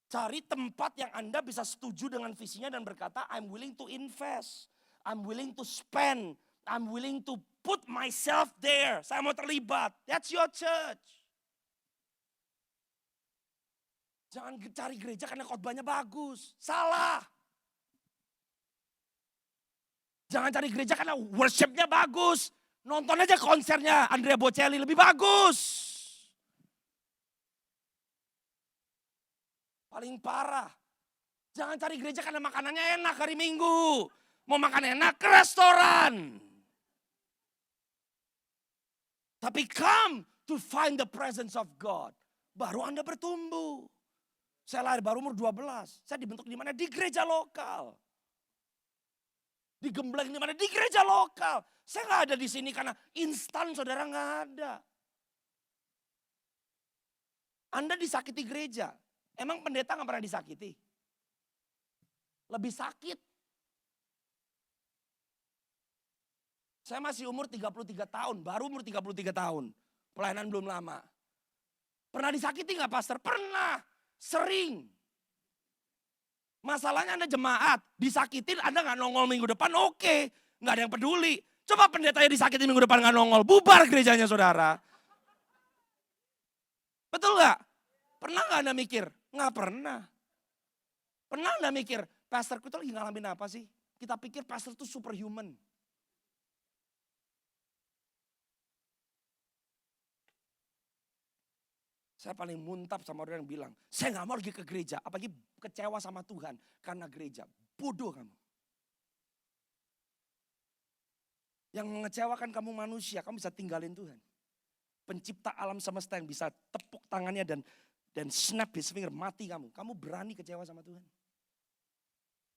Cari tempat yang Anda bisa setuju dengan visinya dan berkata, I'm willing to invest. I'm willing to spend. I'm willing to put myself there. Saya mau terlibat. That's your church. Jangan cari gereja karena khotbahnya bagus. Salah. Jangan cari gereja karena worshipnya bagus. Nonton aja konsernya Andrea Bocelli lebih bagus. Paling parah. Jangan cari gereja karena makanannya enak hari Minggu. Mau makan enak ke restoran. Tapi come to find the presence of God. Baru Anda bertumbuh. Saya lahir baru umur 12. Saya dibentuk di mana? Di gereja lokal. Digembleng di mana? Di gereja lokal. Saya nggak ada di sini karena instan, saudara, nggak ada. Anda disakiti gereja. Emang pendeta nggak pernah disakiti? Lebih sakit. Saya masih umur 33 tahun, baru umur 33 tahun. Pelayanan belum lama. Pernah disakiti nggak pastor? Pernah, sering. Masalahnya Anda jemaat, disakitin Anda nggak nongol minggu depan, oke. Nggak ada yang peduli. Coba pendetanya disakiti minggu depan nggak nongol, bubar gerejanya saudara. Betul nggak? Pernah nggak Anda mikir? Nggak pernah. Pernah Anda mikir, pastorku itu lagi ngalamin apa sih? Kita pikir pastor itu superhuman. Saya paling muntap sama orang yang bilang, saya nggak mau lagi ke gereja, apalagi kecewa sama Tuhan karena gereja. Bodoh kamu. Yang mengecewakan kamu manusia, kamu bisa tinggalin Tuhan. Pencipta alam semesta yang bisa tepuk tangannya dan snap his finger, mati kamu. Kamu berani kecewa sama Tuhan.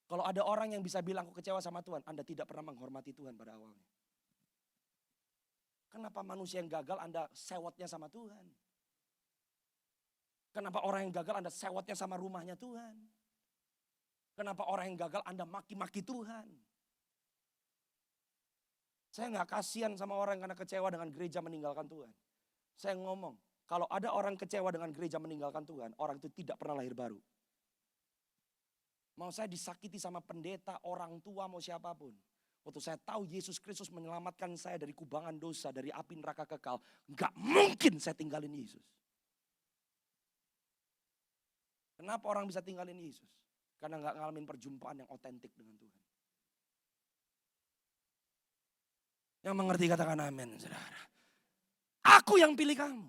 Kalau ada orang yang bisa bilang aku kecewa sama Tuhan, Anda tidak pernah menghormati Tuhan pada awalnya. Kenapa manusia yang gagal Anda sewotnya sama Tuhan? Kenapa orang yang gagal Anda sewotnya sama rumahnya Tuhan? Kenapa orang yang gagal Anda maki-maki Tuhan? Saya nggak kasihan sama orang karena kecewa dengan gereja meninggalkan Tuhan. Saya ngomong, kalau ada orang kecewa dengan gereja meninggalkan Tuhan, orang itu tidak pernah lahir baru. Mau saya disakiti sama pendeta, orang tua, mau siapapun. Waktu saya tahu Yesus Kristus menyelamatkan saya dari kubangan dosa, dari api neraka kekal. Nggak mungkin saya tinggalin Yesus. Kenapa orang bisa tinggalin Yesus? Karena nggak ngalamin perjumpaan yang otentik dengan Tuhan. Yang mengerti katakan amin, saudara. Aku yang pilih kamu.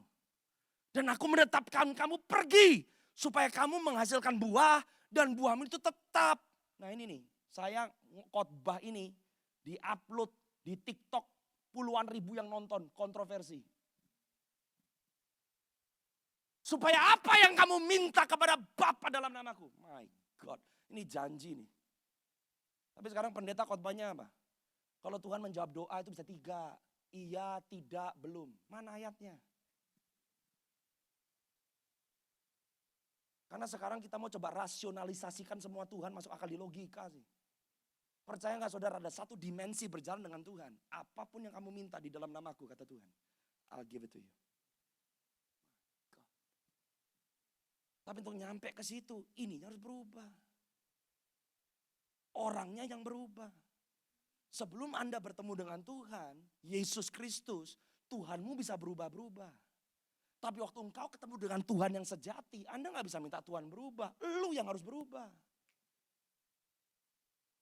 Dan aku menetapkan kamu pergi. Supaya kamu menghasilkan buah dan buahmu itu tetap. Nah ini nih, saya khotbah ini di-upload di TikTok. Puluhan ribu yang nonton, kontroversi. Supaya apa yang kamu minta kepada Bapa dalam namaku. My God, ini janji nih. Tapi sekarang pendeta khotbahnya apa? Kalau Tuhan menjawab doa itu bisa 3. Iya, tidak, belum. Mana ayatnya? Karena sekarang kita mau coba rasionalisasikan semua Tuhan masuk akal di logika sih. Percaya gak saudara ada satu dimensi berjalan dengan Tuhan. Apapun yang kamu minta di dalam namaku kata Tuhan. I'll give it to you. Tapi untuk nyampe ke situ, ininya harus berubah. Orangnya yang berubah. Sebelum Anda bertemu dengan Tuhan, Yesus Kristus, Tuhanmu bisa berubah-berubah. Tapi waktu engkau ketemu dengan Tuhan yang sejati, Anda gak bisa minta Tuhan berubah. Lu yang harus berubah.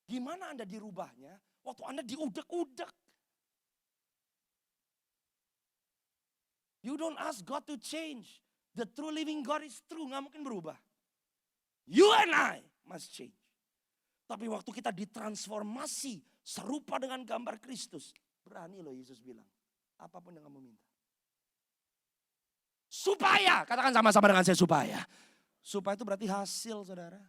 Gimana Anda dirubahnya? Waktu Anda diudek-udek. You don't ask God to change. The true living God is true, gak mungkin berubah. You and I must change. Tapi waktu kita ditransformasi serupa dengan gambar Kristus. Berani loh Yesus bilang. Apapun yang kamu minta. Supaya, katakan sama-sama dengan saya supaya. Supaya itu berarti hasil saudara.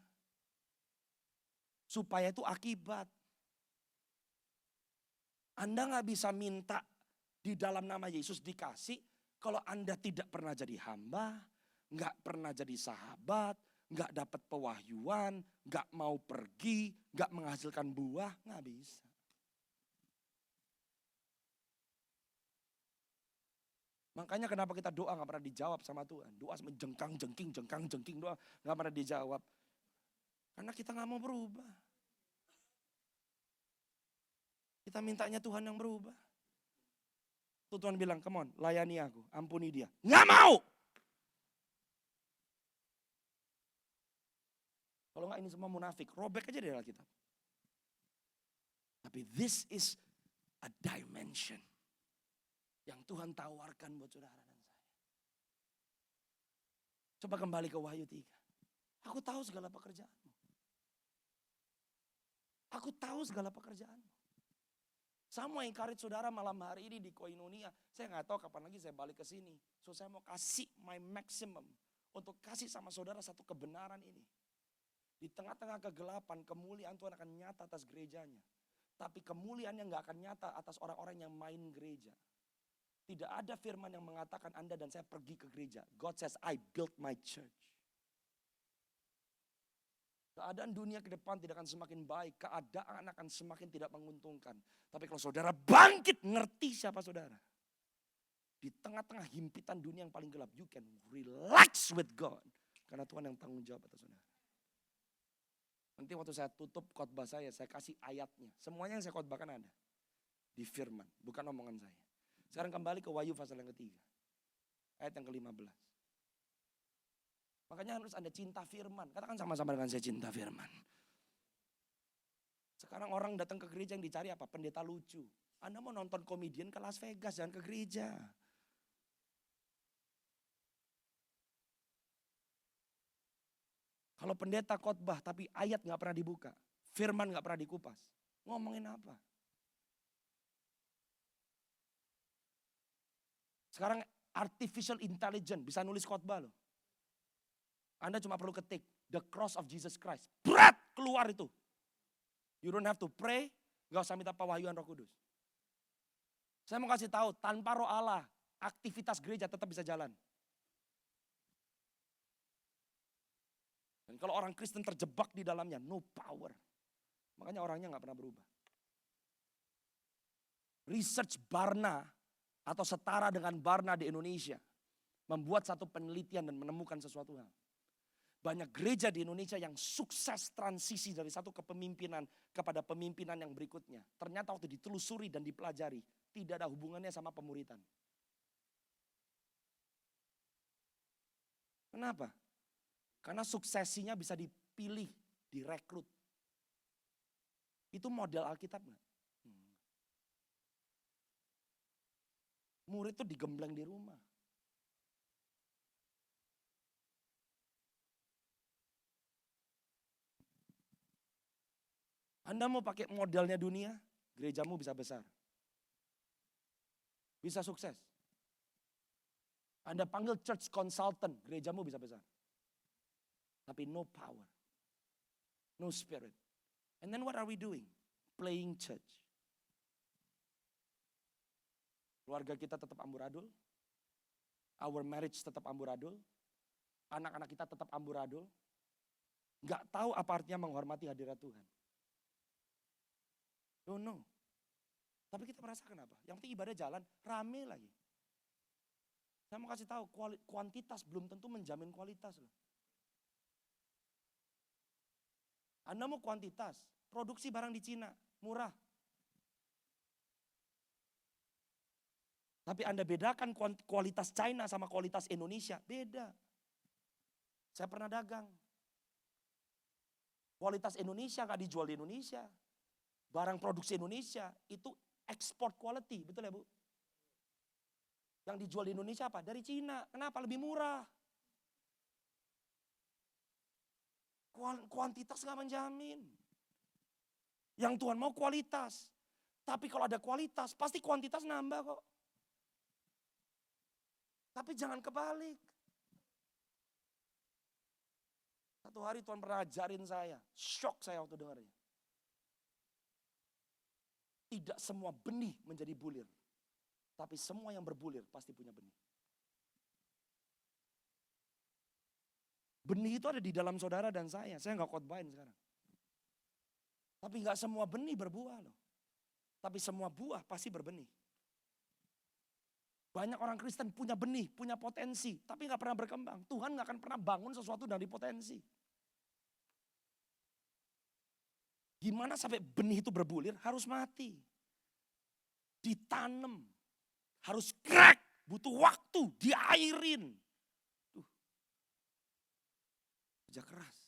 Supaya itu akibat. Anda gak bisa minta di dalam nama Yesus dikasih. Kalau Anda tidak pernah jadi hamba. Gak pernah jadi sahabat. Gak dapat pewahyuan, gak mau pergi, gak menghasilkan buah, gak bisa. Makanya kenapa kita doa gak pernah dijawab sama Tuhan. Doa sampai jengkang-jengking doa gak pernah dijawab. Karena kita gak mau berubah. Kita mintanya Tuhan yang berubah. Tuhan bilang, come on, layani aku, ampuni dia. Gak mau! Kalau enggak ini semua munafik, robek aja dari Alkitab. Tapi this is a dimension yang Tuhan tawarkan buat saudara dan saya. Coba kembali ke Wahyu 3. Aku tahu segala pekerjaanmu. Aku tahu segala pekerjaanmu. Saya mau encourage saudara malam hari ini di Koinonia. Saya nggak tahu kapan lagi saya balik ke sini. So saya mau kasih my maximum untuk kasih sama saudara satu kebenaran ini. Di tengah-tengah kegelapan, kemuliaan Tuhan akan nyata atas gerejanya. Tapi kemuliaannya gak akan nyata atas orang-orang yang main gereja. Tidak ada firman yang mengatakan Anda dan saya pergi ke gereja. God says, I built my church. Keadaan dunia ke depan tidak akan semakin baik. Keadaan akan semakin tidak menguntungkan. Tapi kalau saudara bangkit, ngerti siapa saudara. Di tengah-tengah himpitan dunia yang paling gelap, you can relax with God. Karena Tuhan yang tanggung jawab atas saudara. Nanti waktu saya tutup khotbah saya kasih ayatnya. Semuanya yang saya khotbahkan ada. di firman, bukan omongan saya. Sekarang kembali ke Wahyu pasal yang ketiga. Ayat yang ke-15. Makanya harus Anda cinta firman. Katakan sama-sama dengan saya, cinta firman. Sekarang orang datang ke gereja yang dicari apa? Pendeta lucu. Anda mau nonton komedian ke Las Vegas, jangan ke gereja. Kalau pendeta khotbah tapi ayat gak pernah dibuka, firman gak pernah dikupas, ngomongin apa? Sekarang artificial intelligence bisa nulis khotbah loh. Anda cuma perlu ketik the cross of Jesus Christ. Berat keluar itu. You don't have to pray, gak usah minta pewahyuan Roh Kudus. Saya mau kasih tahu, tanpa Roh Allah, aktivitas gereja tetap bisa jalan. Dan kalau orang Kristen terjebak di dalamnya, no power. Makanya orangnya gak pernah berubah. Research Barna atau setara dengan Barna di Indonesia membuat satu penelitian dan menemukan sesuatu hal. Banyak gereja di Indonesia yang sukses transisi dari satu kepemimpinan kepada pemimpinan yang berikutnya. Ternyata waktu ditelusuri dan dipelajari, tidak ada hubungannya sama pemuritan. Kenapa? Karena suksesinya bisa dipilih, direkrut. Itu model Alkitab nggak? Murid itu digembleng di rumah. Anda mau pakai modelnya dunia, gerejamu bisa besar. Bisa sukses. Anda panggil church consultant, gerejamu bisa besar. Tapi no power. No spirit. And then what are we doing? Playing church. Keluarga kita tetap amburadul. Our marriage tetap amburadul. Anak-anak kita tetap amburadul. Gak tahu apa artinya menghormati hadirat Tuhan. Don't know. Tapi kita merasa kenapa? Yang penting ibadah jalan, rame lagi. Saya mau kasih tahu, kuantitas belum tentu menjamin kualitas loh. Anda mau kuantitas, produksi barang di Cina, murah. Tapi Anda bedakan kualitas China sama kualitas Indonesia, beda. Saya pernah dagang. Kualitas Indonesia gak dijual di Indonesia. Barang produksi Indonesia itu export quality, betul ya Bu? Yang dijual di Indonesia apa? Dari Cina. Kenapa? Lebih murah. Kuantitas gak menjamin. Yang Tuhan mau kualitas. Tapi kalau ada kualitas, pasti kuantitas nambah kok. Tapi jangan kebalik. Satu hari Tuhan pernah ajarin saya. Shock saya waktu dengarnya. Tidak semua benih menjadi bulir. Tapi semua yang berbulir pasti punya benih. Benih itu ada di dalam saudara dan saya. Saya gak khotbahin sekarang. Tapi gak semua benih berbuah loh. Tapi semua buah pasti berbenih. Banyak orang Kristen punya benih, punya potensi. Tapi gak pernah berkembang. Tuhan gak akan pernah bangun sesuatu dari potensi. Gimana sampai benih itu berbulir? Harus mati. Ditanam. Harus crack. Butuh waktu. Diairin. Kerja keras.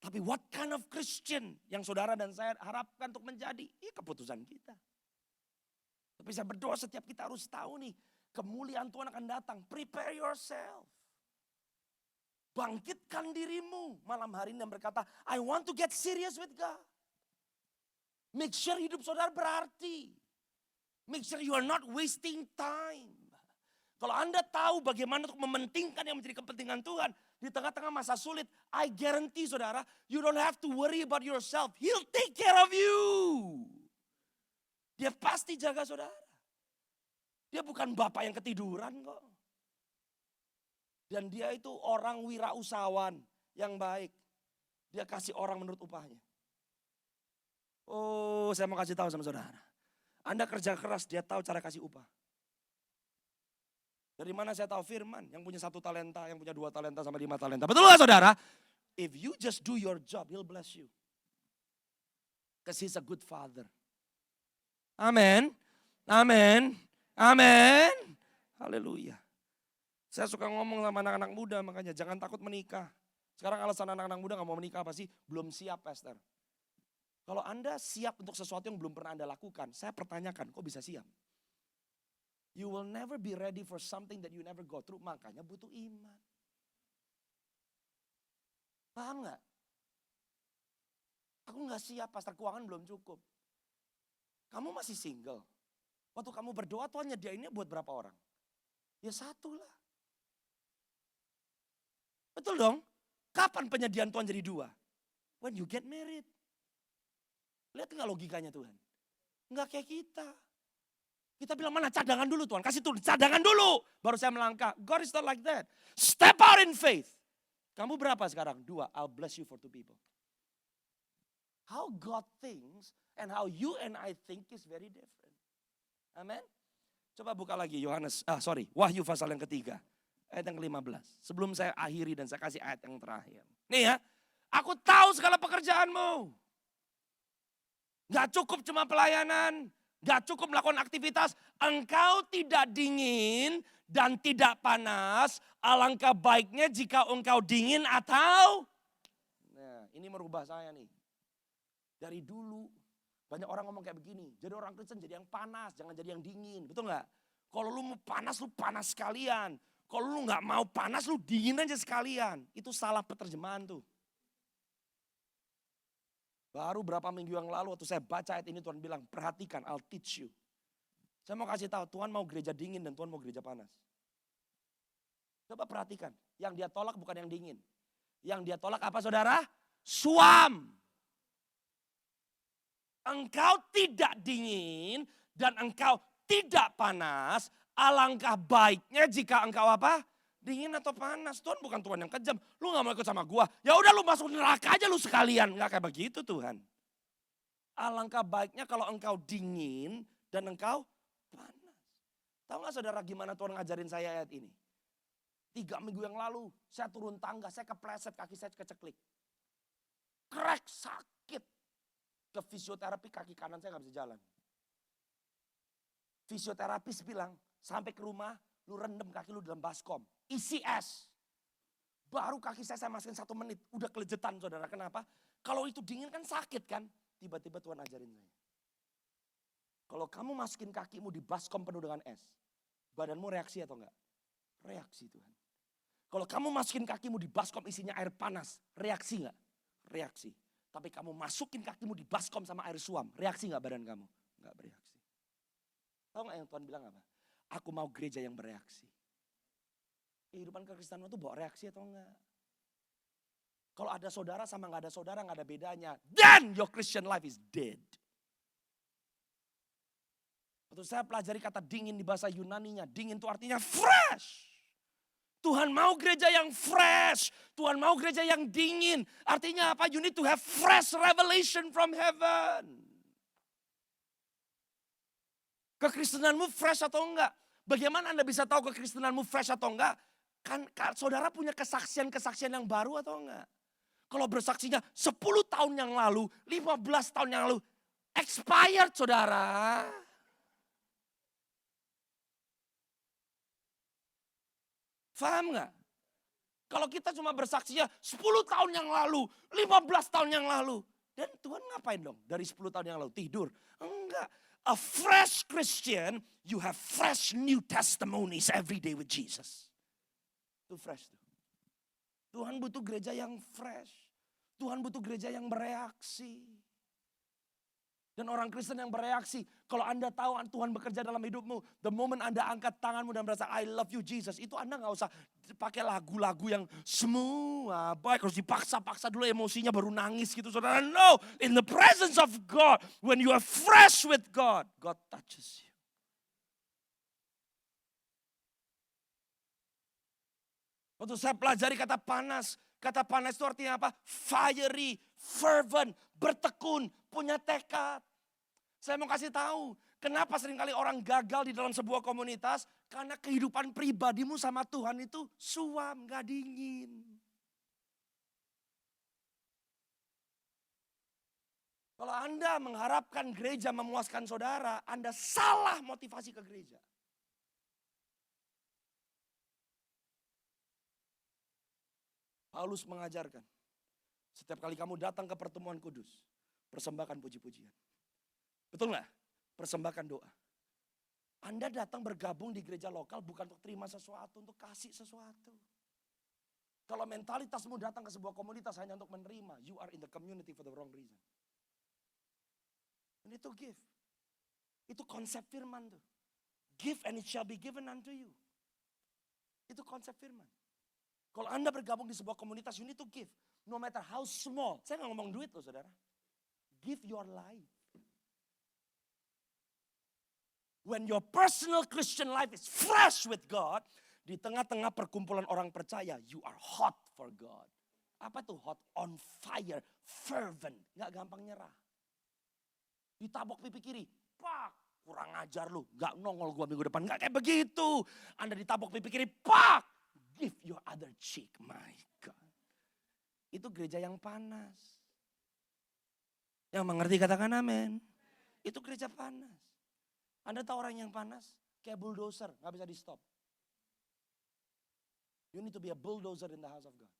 Tapi what kind of Christian yang saudara dan saya harapkan untuk menjadi? Ini keputusan kita. Tapi saya berdoa setiap kita harus tahu nih. Kemuliaan Tuhan akan datang. Prepare yourself. Bangkitkan dirimu malam hari ini dan berkata, I want to get serious with God. Make sure hidup saudara berarti. Make sure you are not wasting time. Kalau Anda tahu bagaimana untuk mementingkan yang menjadi kepentingan Tuhan. Di tengah-tengah masa sulit, I guarantee saudara, you don't have to worry about yourself. He'll take care of you. Dia pasti jaga saudara. Dia bukan bapak yang ketiduran kok. Dan dia itu orang wirausahawan yang baik. Dia kasih orang menurut upahnya. Oh, saya mau kasih tahu sama saudara. Anda kerja keras, dia tahu cara kasih upah. Dari mana saya tahu? Firman, yang punya 1 talenta, yang punya 2 talenta sama 5 talenta. Betul gak saudara? If you just do your job, he'll bless you. Because he's a good father. Amin. Amin. Amin. Haleluya. Saya suka ngomong sama anak-anak muda, makanya jangan takut menikah. Sekarang alasan anak-anak muda gak mau menikah apa sih? Belum siap, Pastor. Kalau Anda siap untuk sesuatu yang belum pernah Anda lakukan, saya pertanyakan, kok bisa siap? You will never be ready for something that you never go through, makanya butuh iman. Paham gak? Aku gak siap, Pastor, keuangan belum cukup. Kamu masih single. Waktu kamu berdoa, Tuhan nyediainnya buat berapa orang? Ya satu lah. Betul dong? Kapan penyediaan Tuhan jadi dua? When you get married. Lihat nggak logikanya Tuhan? Nggak kayak kita. Kita bilang mana cadangan dulu Tuhan. Kasih Tuhan cadangan dulu. Baru saya melangkah. God is not like that. Step out in faith. Kamu berapa sekarang? 2. I'll bless you for 2 people. How God thinks and how you and I think is very different. Amen. Coba buka lagi Wahyu pasal yang ketiga. Ayat yang ke-15. Sebelum saya akhiri dan saya kasih ayat yang terakhir. Nih ya. Aku tahu segala pekerjaanmu. Gak cukup cuma pelayanan. Gak cukup melakukan aktivitas. Engkau tidak dingin dan tidak panas. Alangkah baiknya jika engkau dingin atau. Nah ini merubah saya nih. Dari dulu banyak orang ngomong kayak begini. Jadi orang Kristen jadi yang panas. Jangan jadi yang dingin. Betul gak? Kalau lu mau panas, lu panas sekalian. Kalau lu gak mau panas, lu dingin aja sekalian. Itu salah penerjemahan tuh. Baru berapa minggu yang lalu waktu saya baca ayat ini Tuhan bilang, perhatikan, I'll teach you. Saya mau kasih tahu, Tuhan mau gereja dingin dan Tuhan mau gereja panas. Coba perhatikan, yang dia tolak bukan yang dingin. Yang dia tolak apa saudara? Suam. Engkau tidak dingin dan engkau tidak panas. Alangkah baiknya jika engkau apa? Dingin atau panas. Tuhan bukan Tuhan yang kejam. Lu gak mau ikut sama gua. Ya udah lu masuk neraka aja lu sekalian. Gak kayak begitu Tuhan. Alangkah baiknya kalau engkau dingin dan engkau panas. Tahu gak saudara gimana Tuhan ngajarin saya ayat ini? 3 minggu yang lalu saya turun tangga. Saya kepleset, kaki saya keceklik. Krek, sakit. Ke fisioterapi kaki kanan saya gak bisa jalan. Fisioterapis bilang, sampai ke rumah, lu rendam kaki lu dalam baskom. Isi es. Baru kaki saya masukin 1 menit. Udah kelejetan saudara. Kenapa? Kalau itu dingin kan sakit kan. Tiba-tiba Tuhan ajarin saya. Kalau kamu masukin kakimu di baskom penuh dengan es. Badanmu reaksi atau enggak? Reaksi Tuhan. Kalau kamu masukin kakimu di baskom isinya air panas. Reaksi enggak? Reaksi. Tapi kamu masukin kakimu di baskom sama air suam. Reaksi enggak badan kamu? Enggak bereaksi. Tahu enggak yang Tuhan bilang apa? Aku mau gereja yang bereaksi. Kehidupan kekristenan itu bawa reaksi atau enggak? Kalau ada saudara sama enggak ada saudara enggak ada bedanya. Then your Christian life is dead. Waktu saya pelajari kata dingin di bahasa Yunaninya. Dingin itu artinya fresh. Tuhan mau gereja yang fresh. Tuhan mau gereja yang dingin. Artinya apa? You need to have fresh revelation from heaven. Kekristenanmu fresh atau enggak? Bagaimana Anda bisa tahu kekristenanmu fresh atau enggak? Kan saudara punya kesaksian-kesaksian yang baru atau enggak? Kalau bersaksinya 10 tahun yang lalu, 15 tahun yang lalu, expired saudara. Paham enggak? Kalau kita cuma bersaksinya 10 tahun yang lalu, 15 tahun yang lalu. Dan Tuhan ngapain dong dari 10 tahun yang lalu? Tidur? Enggak. A fresh Christian, you have fresh new testimonies every day with Jesus. Itu fresh tuh. Tuhan butuh gereja yang fresh. Tuhan butuh gereja yang bereaksi. Dan orang Kristen yang bereaksi. Kalau Anda tahu Tuhan bekerja dalam hidupmu. The moment Anda angkat tanganmu dan merasa I love you Jesus. Itu Anda gak usah pakai lagu-lagu yang semua baik. Harus dipaksa-paksa dulu emosinya baru nangis gitu saudara. No, in the presence of God. When you are fresh with God. God touches you. Waktu saya pelajari kata panas. Kata panas itu artinya apa? Fiery, fervent, bertekun, punya tekad. Saya mau kasih tahu, kenapa seringkali orang gagal di dalam sebuah komunitas? Karena kehidupan pribadimu sama Tuhan itu suam, gak dingin. Kalau Anda mengharapkan gereja memuaskan saudara, Anda salah motivasi ke gereja. Paulus mengajarkan, setiap kali kamu datang ke pertemuan kudus, persembahkan puji-pujian. Betul nggak? Persembahkan doa. Anda datang bergabung di gereja lokal bukan untuk terima sesuatu, untuk kasih sesuatu. Kalau mentalitasmu datang ke sebuah komunitas hanya untuk menerima, you are in the community for the wrong reason. You need to give. Itu konsep firman tuh. Give and it shall be given unto you. Itu konsep firman. Kalau Anda bergabung di sebuah komunitas, you need to give. No matter how small. Saya nggak ngomong duit loh saudara. Give your life. When your personal Christian life is fresh with God, di tengah-tengah perkumpulan orang percaya, you are hot for God. Apa tuh hot? On fire, fervent, nggak gampang nyerah. Ditabok pipi kiri, pak, kurang ajar lu, nggak nongol gua minggu depan, nggak kayak begitu. Anda ditabok pipi kiri, pak, give your other cheek, my God. Itu gereja yang panas. Yang mengerti katakan amin. Itu gereja panas. Anda tahu orang yang panas? Kayak bulldozer, gak bisa di stop. You need to be a bulldozer in the house of God.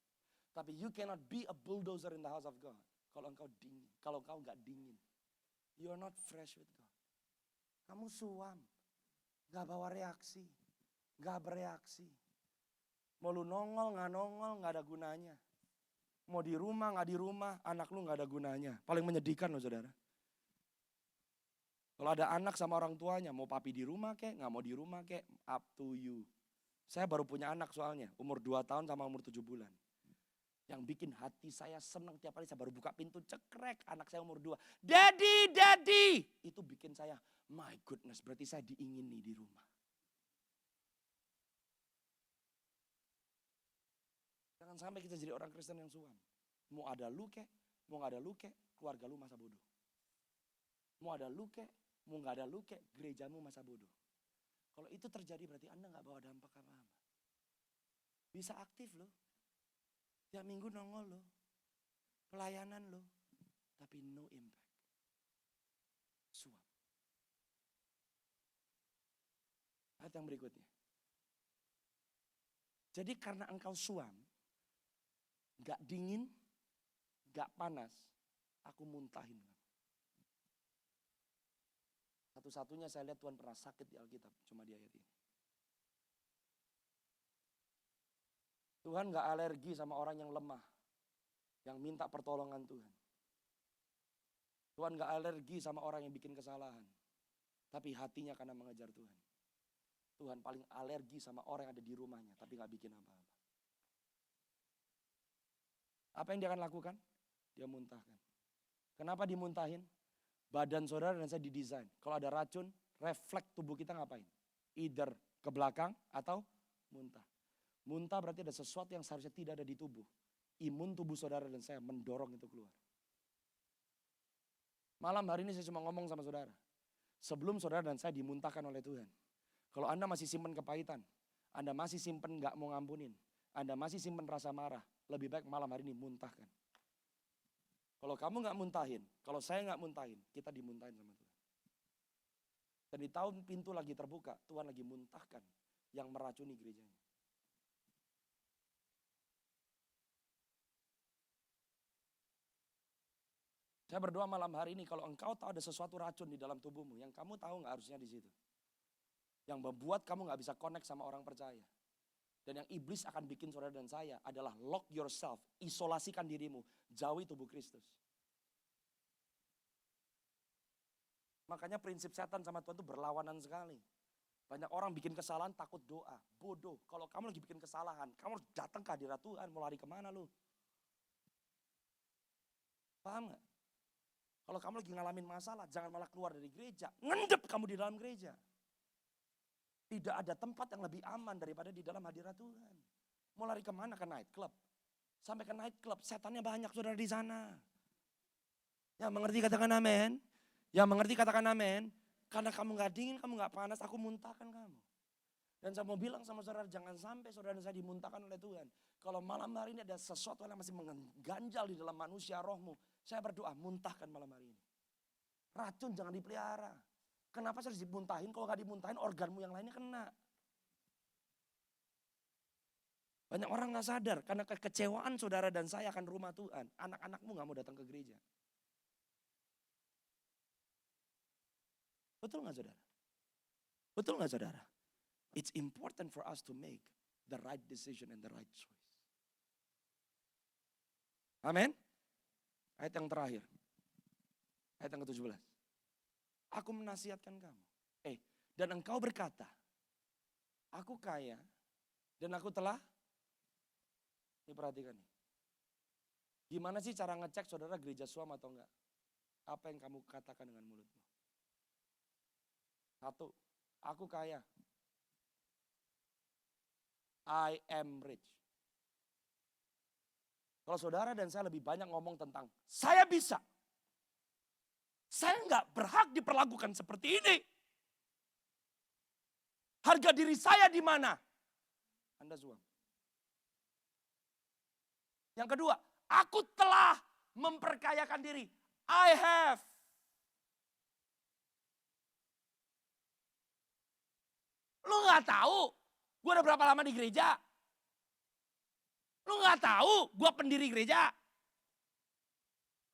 Tapi you cannot be a bulldozer in the house of God kalau engkau dingin, kalau engkau gak dingin. You are not fresh with God. Kamu suam, gak bawa reaksi, gak bereaksi. Mau lu nongol, gak ada gunanya. Mau di rumah, gak di rumah, anak lu gak ada gunanya. Paling menyedihkan loh saudara. Kalau ada anak sama orang tuanya, mau papi di rumah kek, gak mau di rumah kek, up to you. Saya baru punya anak soalnya, umur 2 tahun sama umur 7 bulan. Yang bikin hati saya senang tiap kali saya baru buka pintu, cekrek, anak saya umur 2. Daddy, daddy. Itu bikin saya, my goodness, berarti saya diingini di rumah. Jangan sampai kita jadi orang Kristen yang suam. Mau ada lu kek, mau gak ada lu kek, keluarga lu masa bodoh. Mau ada lu kek, mau gak ada lu kek, gerejamu masa bodoh. Kalau itu terjadi berarti Anda gak bawa dampak apa-apa. Bisa aktif loh. Tiap minggu nongol loh. Pelayanan loh. Tapi no impact. Suam. Ayat yang berikutnya. Jadi karena engkau suam, gak dingin, gak panas, aku muntahin. Satu-satunya saya lihat Tuhan pernah sakit di Alkitab, cuma di ayat ini. Tuhan gak alergi sama orang yang lemah, yang minta pertolongan Tuhan. Tuhan gak alergi sama orang yang bikin kesalahan, tapi hatinya karena mengejar Tuhan. Tuhan paling alergi sama orang yang ada di rumahnya, tapi gak bikin apa-apa. Apa yang dia akan lakukan? Dia muntahkan. Kenapa dimuntahin? Badan saudara dan saya didesain. Kalau ada racun, refleks tubuh kita ngapain? Either ke belakang atau muntah. Muntah berarti ada sesuatu yang seharusnya tidak ada di tubuh. Imun tubuh saudara dan saya mendorong itu keluar. Malam hari ini saya cuma ngomong sama saudara. Sebelum saudara dan saya dimuntahkan oleh Tuhan. Kalau Anda masih simpen kepahitan, Anda masih simpen gak mau ngampunin, Anda masih simpen rasa marah, lebih baik malam hari ini muntahkan. Kalau kamu gak muntahin, kalau saya gak muntahin, kita dimuntahin sama Tuhan. Dan di tahun pintu lagi terbuka, Tuhan lagi muntahkan yang meracuni gerejanya. Saya berdoa malam hari ini, kalau engkau tahu ada sesuatu racun di dalam tubuhmu, yang kamu tahu gak harusnya di situ. Yang membuat kamu gak bisa connect sama orang percaya. Dan yang iblis akan bikin saudara dan saya adalah lock yourself, isolasikan dirimu, jauhi tubuh Kristus. Makanya prinsip setan sama Tuhan itu berlawanan sekali. Banyak orang bikin kesalahan takut doa, bodoh. Kalau kamu lagi bikin kesalahan, kamu harus datang ke hadirat Tuhan, mau lari kemana lu? Paham gak? Kalau kamu lagi ngalamin masalah, jangan malah keluar dari gereja, ngendep kamu di dalam gereja. Tidak ada tempat yang lebih aman daripada di dalam hadirat Tuhan. Mau lari kemana? Ke night club. Sampai ke night club, setannya banyak saudara di sana. Yang mengerti katakan amin. Yang mengerti katakan amin. Karena kamu gak dingin, kamu gak panas, aku muntahkan kamu. Dan saya mau bilang sama saudara, jangan sampai saudara saya dimuntahkan oleh Tuhan. Kalau malam hari ini ada sesuatu yang masih mengganjal di dalam manusia rohmu. Saya berdoa, muntahkan malam hari ini. Racun jangan dipelihara. Kenapa sih harus dimuntahin? Kalau nggak dimuntahin organmu yang lainnya kena. Banyak orang nggak sadar karena kekecewaan saudara dan saya akan rumah Tuhan. Anak-anakmu nggak mau datang ke gereja. Betul nggak saudara? Betul nggak saudara? It's important for us to make the right decision and the right choice. Amin. Ayat yang terakhir. Ayat yang ke-17. Aku menasihatkan kamu. Dan engkau berkata, aku kaya dan aku telah. Ini perhatikan nih. Gimana sih cara ngecek saudara gereja suam atau enggak? Apa yang kamu katakan dengan mulutmu? 1, aku kaya. I am rich. Kalau saudara dan saya lebih banyak ngomong tentang saya bisa. Saya enggak berhak diperlakukan seperti ini. Harga diri saya di mana? Anda suam. Yang kedua, aku telah memperkayakan diri. I have. Lu gak tahu gue udah berapa lama di gereja? Lu gak tahu gue pendiri gereja?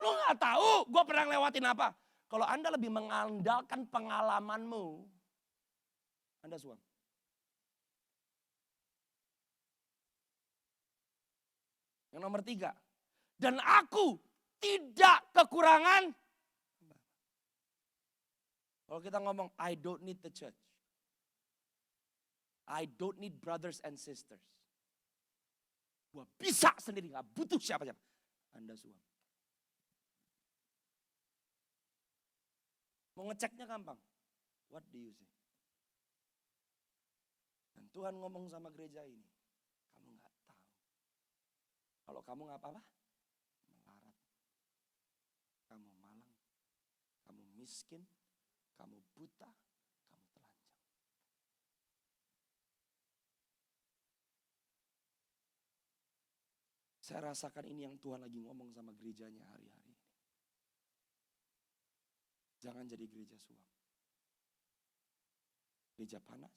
Lu gak tahu gue pernah lewatin apa? Kalau Anda lebih mengandalkan pengalamanmu, Anda suam. Yang nomor 3. Dan aku tidak kekurangan. Kalau kita ngomong, I don't need the church. I don't need brothers and sisters. Gua bisa sendiri, gak butuh siapa-siapa. Anda suam. Mau ngeceknya gampang. What do you say? Dan Tuhan ngomong sama gereja ini. Kamu gak tahu. Kalau kamu gak apa-apa, melarat. Kamu malang. Kamu miskin. Kamu buta. Kamu telanjang. Saya rasakan ini yang Tuhan lagi ngomong sama gerejanya hari-hari ini. Jangan jadi gereja suam. Gereja panas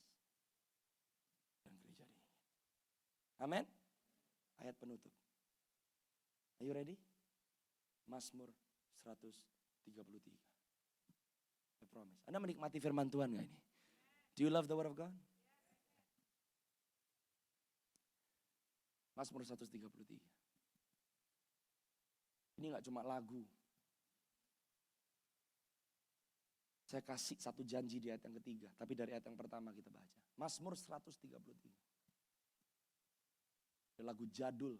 dan gereja dingin. Amin. Ayat penutup. Are you ready? Mazmur 133. I promise. Anda menikmati firman Tuhan gak ini? Do you love the word of God? Mazmur 133. Ini gak cuma lagu. Saya kasih satu janji di ayat yang ketiga. Tapi dari ayat yang pertama kita baca. Mazmur 133. Ada lagu jadul.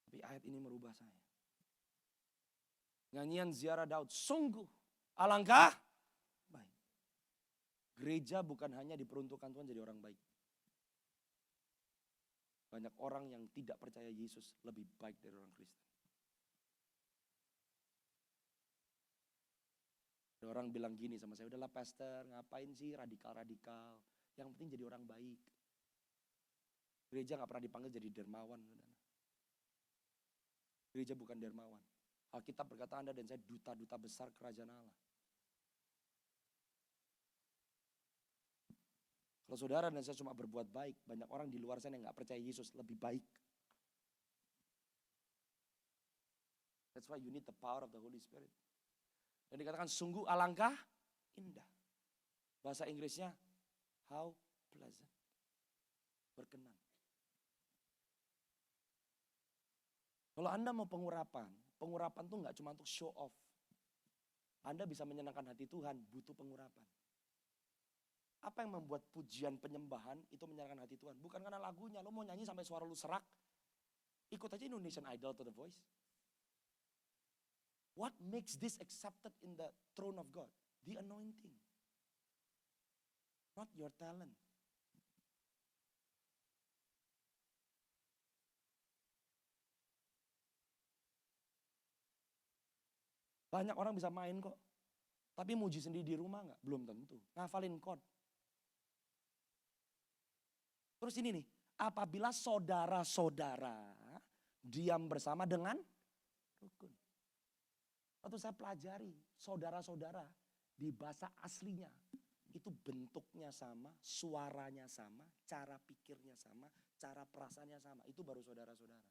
Tapi ayat ini merubah saya. Nyanyian ziarah Daud. Sungguh alangkah baik. Gereja bukan hanya diperuntukkan Tuhan jadi orang baik. Banyak orang yang tidak percaya Yesus lebih baik dari orang Kristen. Ada orang bilang gini sama saya, udahlah pastor, ngapain sih radikal-radikal. Yang penting jadi orang baik. Gereja gak pernah dipanggil jadi dermawan. Gereja bukan dermawan. Alkitab berkata Anda dan saya duta-duta besar kerajaan Allah. Kalau saudara dan saya cuma berbuat baik, banyak orang di luar sana yang gak percaya Yesus lebih baik. That's why you need the power of the Holy Spirit. Dan dikatakan sungguh alangkah indah. Bahasa Inggrisnya how pleasant. Berkenan. Kalau Anda mau pengurapan tuh gak cuma untuk show off. Anda bisa menyenangkan hati Tuhan, butuh pengurapan. Apa yang membuat pujian penyembahan itu menyenangkan hati Tuhan? Bukan karena lagunya, lo mau nyanyi sampai suara lo serak. Ikut aja Indonesian Idol to The Voice. What makes this accepted in the throne of God? The anointing. Not your talent. Banyak orang bisa main kok. Tapi muji sendiri di rumah enggak? Belum tentu. Ngafalin chord. Terus ini nih. Apabila saudara-saudara diam bersama dengan rukun. Waktu saya pelajari, saudara-saudara di bahasa aslinya, itu bentuknya sama, suaranya sama, cara pikirnya sama, cara perasaannya sama. Itu baru saudara-saudara.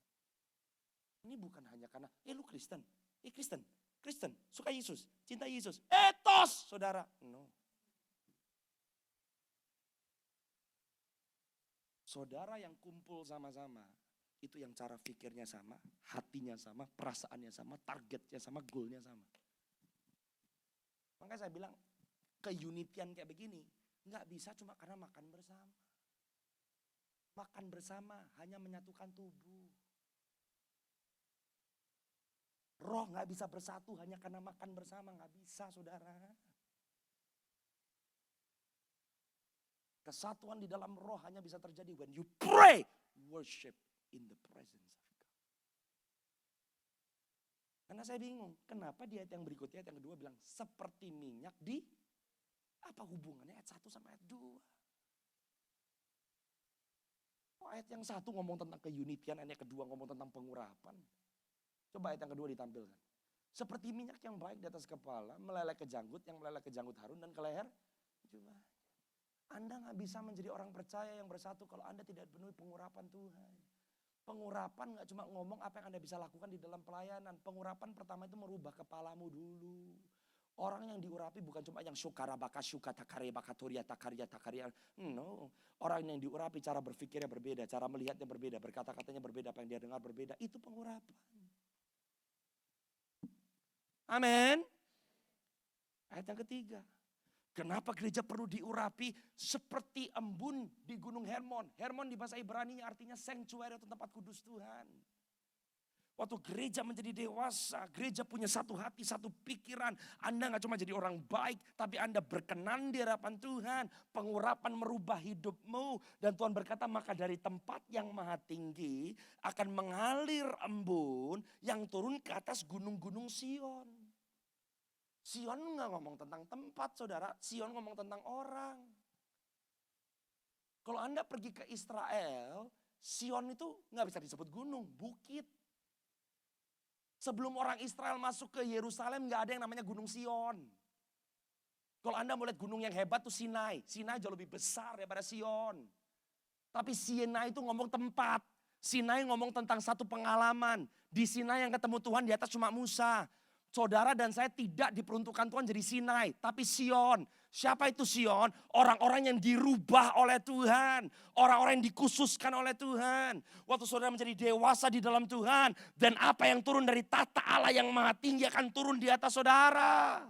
Ini bukan hanya karena, lu Kristen, Kristen, suka Yesus, cinta Yesus. Etos, saudara. No. Saudara yang kumpul sama-sama, itu yang cara pikirnya sama, hatinya sama, perasaannya sama, targetnya sama, goalnya sama. Makanya saya bilang, keunitian kayak begini, nggak bisa cuma karena makan bersama. Makan bersama hanya menyatukan tubuh. Roh nggak bisa bersatu hanya karena makan bersama, nggak bisa saudara. Kesatuan di dalam roh hanya bisa terjadi when you pray, worship in the presence of God. Karena saya bingung, kenapa di ayat yang berikutnya, ayat yang kedua bilang seperti minyak di, apa hubungannya ayat 1 sama ayat 2? Oh, ayat yang 1 ngomong tentang keunitian, ayat yang kedua ngomong tentang pengurapan. Coba ayat yang kedua ditampilkan. Seperti minyak yang baik di atas kepala, meleleh ke janggut, yang meleleh ke janggut Harun dan ke leher jubah. Anda gak bisa menjadi orang percaya yang bersatu kalau Anda tidak penuhi pengurapan Tuhan. Pengurapan gak cuma ngomong apa yang Anda bisa lakukan di dalam pelayanan. Pengurapan pertama itu merubah kepalamu dulu. Orang yang diurapi bukan cuma yang syukara baka syuka takare baka toria takaria. No. Orang yang diurapi cara berpikirnya berbeda, cara melihatnya berbeda, berkata-katanya berbeda, apa yang dia dengar berbeda. Itu pengurapan. Amin. Ayat yang ketiga. Kenapa gereja perlu diurapi seperti embun di Gunung Hermon. Hermon di bahasa Ibrani artinya sanctuary atau tempat kudus Tuhan. Waktu gereja menjadi dewasa, gereja punya satu hati, satu pikiran. Anda gak cuma jadi orang baik, tapi Anda berkenan di hadapan Tuhan. Pengurapan merubah hidupmu. Dan Tuhan berkata, maka dari tempat yang maha tinggi akan mengalir embun yang turun ke atas gunung-gunung Sion. Sion nggak ngomong tentang tempat, saudara. Sion ngomong tentang orang. Kalau Anda pergi ke Israel, Sion itu nggak bisa disebut gunung, bukit. Sebelum orang Israel masuk ke Yerusalem, nggak ada yang namanya Gunung Sion. Kalau Anda mau lihat gunung yang hebat tuh Sinai. Sinai jauh lebih besar daripada Sion. Tapi Sinai itu ngomong tempat. Sinai ngomong tentang satu pengalaman. Di Sinai yang ketemu Tuhan, di atas cuma Musa. Saudara dan saya tidak diperuntukkan Tuhan jadi Sinai, tapi Sion. Siapa itu Sion? Orang-orang yang dirubah oleh Tuhan. Orang-orang yang dikhususkan oleh Tuhan. Waktu saudara menjadi dewasa di dalam Tuhan. Dan apa yang turun dari tata Allah yang maha tinggi akan turun di atas saudara.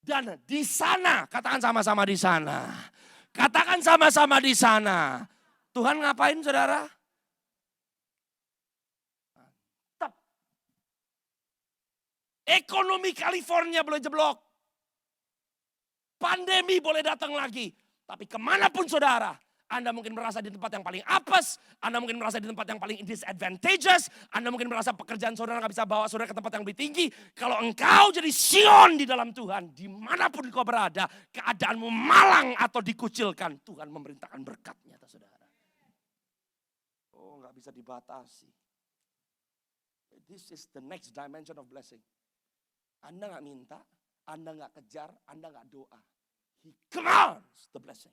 Dan di sana, katakan sama-sama di sana. Katakan sama-sama di sana. Tuhan ngapain saudara? Ekonomi California boleh jeblok. Pandemi boleh datang lagi. Tapi kemanapun saudara, Anda mungkin merasa di tempat yang paling apes. Anda mungkin merasa di tempat yang paling disadvantageous. Anda mungkin merasa pekerjaan saudara gak bisa bawa saudara ke tempat yang lebih tinggi. Kalau engkau jadi Sion di dalam Tuhan, dimanapun kau berada, keadaanmu malang atau dikucilkan, Tuhan memerintahkan berkatnya atas saudara. Oh, gak bisa dibatasi. This is the next dimension of blessing. Anda gak minta, Anda gak kejar, Anda gak doa. He commands the blessing.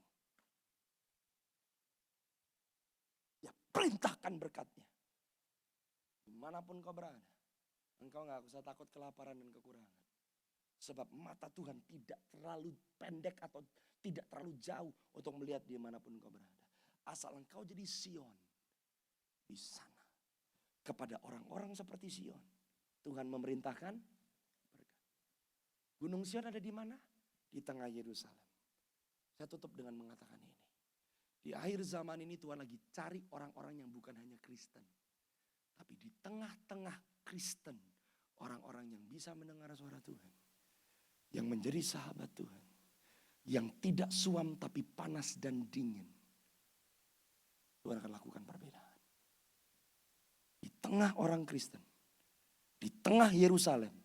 Dia perintahkan berkatnya. Dimanapun kau berada, engkau gak usah takut kelaparan dan kekurangan. Sebab mata Tuhan tidak terlalu pendek atau tidak terlalu jauh untuk melihat dimanapun kau berada. Asal engkau jadi Sion di sana. Kepada orang-orang seperti Sion, Tuhan memerintahkan. Gunung Sion ada di mana? Di tengah Yerusalem. Saya tutup dengan mengatakan ini. Di akhir zaman ini Tuhan lagi cari orang-orang yang bukan hanya Kristen. Tapi di tengah-tengah Kristen. Orang-orang yang bisa mendengar suara Tuhan. Yang menjadi sahabat Tuhan. Yang tidak suam tapi panas dan dingin. Tuhan akan lakukan perbedaan. Di tengah orang Kristen. Di tengah Yerusalem.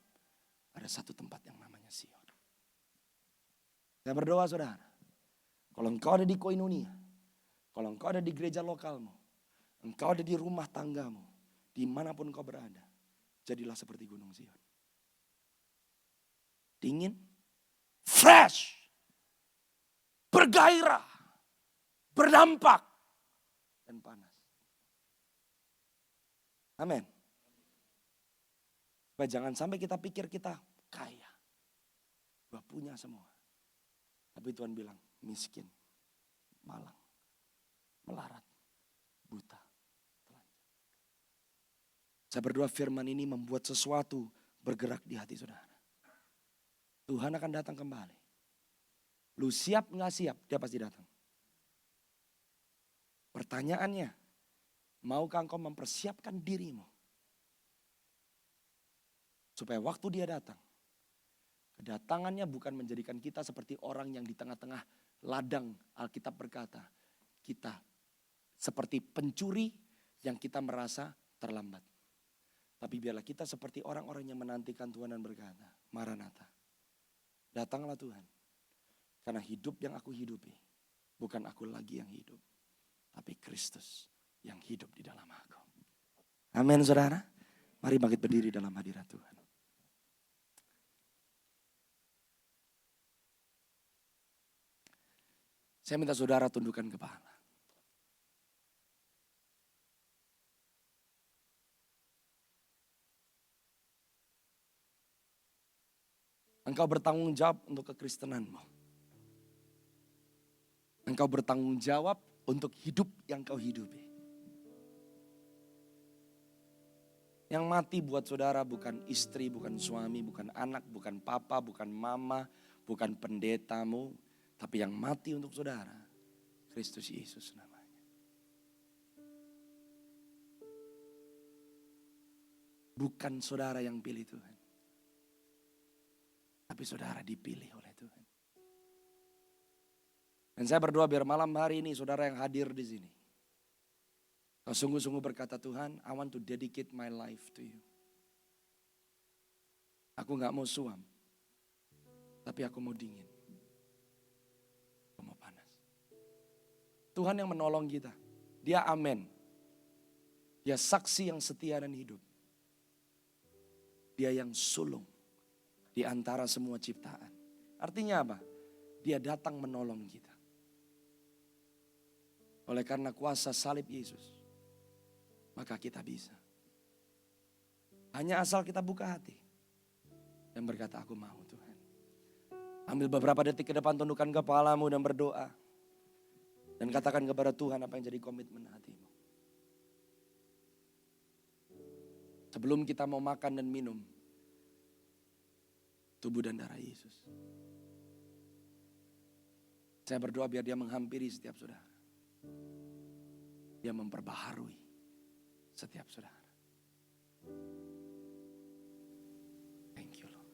Ada satu tempat yang namanya Sion. Saya berdoa saudara. Kalau engkau ada di koinonia. Kalau engkau ada di gereja lokalmu. Engkau ada di rumah tanggamu. Dimanapun kau berada. jadilah seperti gunung Sion. Dingin, fresh, bergairah, berdampak, dan panas. Amin. Supaya jangan sampai kita pikir kita kaya. Gua punya semua. Tapi Tuhan bilang miskin, malang, melarat, buta. Saya berdoa firman ini membuat sesuatu bergerak di hati saudara. Tuhan akan datang kembali. Lu siap nggak siap? Dia pasti datang. Pertanyaannya, maukah engkau mempersiapkan dirimu? Supaya waktu dia datang, kedatangannya bukan menjadikan kita seperti orang yang di tengah-tengah ladang. Alkitab berkata, kita seperti pencuri yang kita merasa terlambat. Tapi biarlah kita seperti orang-orang yang menantikan Tuhan dan berkata, Maranatha, datanglah Tuhan. Karena hidup yang aku hidupi, bukan aku lagi yang hidup, tapi Kristus yang hidup di dalam aku. Amin saudara. Mari bangkit berdiri dalam hadirat Tuhan. Saya minta saudara tundukkan kepala. Engkau bertanggung jawab untuk kekristenanmu. Engkau bertanggung jawab untuk hidup yang kau hidupi. Yang mati buat saudara bukan istri, bukan suami, bukan anak, bukan papa, bukan mama, bukan pendetamu. Tapi yang mati untuk saudara, Kristus Yesus namanya. Bukan saudara yang pilih Tuhan. Tapi saudara dipilih oleh Tuhan. Dan saya berdoa biar malam hari ini saudara yang hadir di sini. Kau sungguh-sungguh berkata, Tuhan, I want to dedicate my life to you. Aku gak mau suam. Tapi aku mau dingin. Aku mau panas. Tuhan yang menolong kita. Dia amen. Dia saksi yang setia dan hidup. Dia yang sulung di antara semua ciptaan. Artinya apa? Dia datang menolong kita. Oleh karena kuasa salib Yesus, maka kita bisa. Hanya asal kita buka hati dan berkata, aku mau Tuhan. Ambil beberapa detik ke depan, tundukkan kepalamu dan berdoa. Dan katakan kepada Tuhan apa yang jadi komitmen hatimu. Sebelum kita mau makan dan minum tubuh dan darah Yesus, saya berdoa biar dia menghampiri setiap saudara. Dia memperbaharui setiap saudara. Thank you Lord.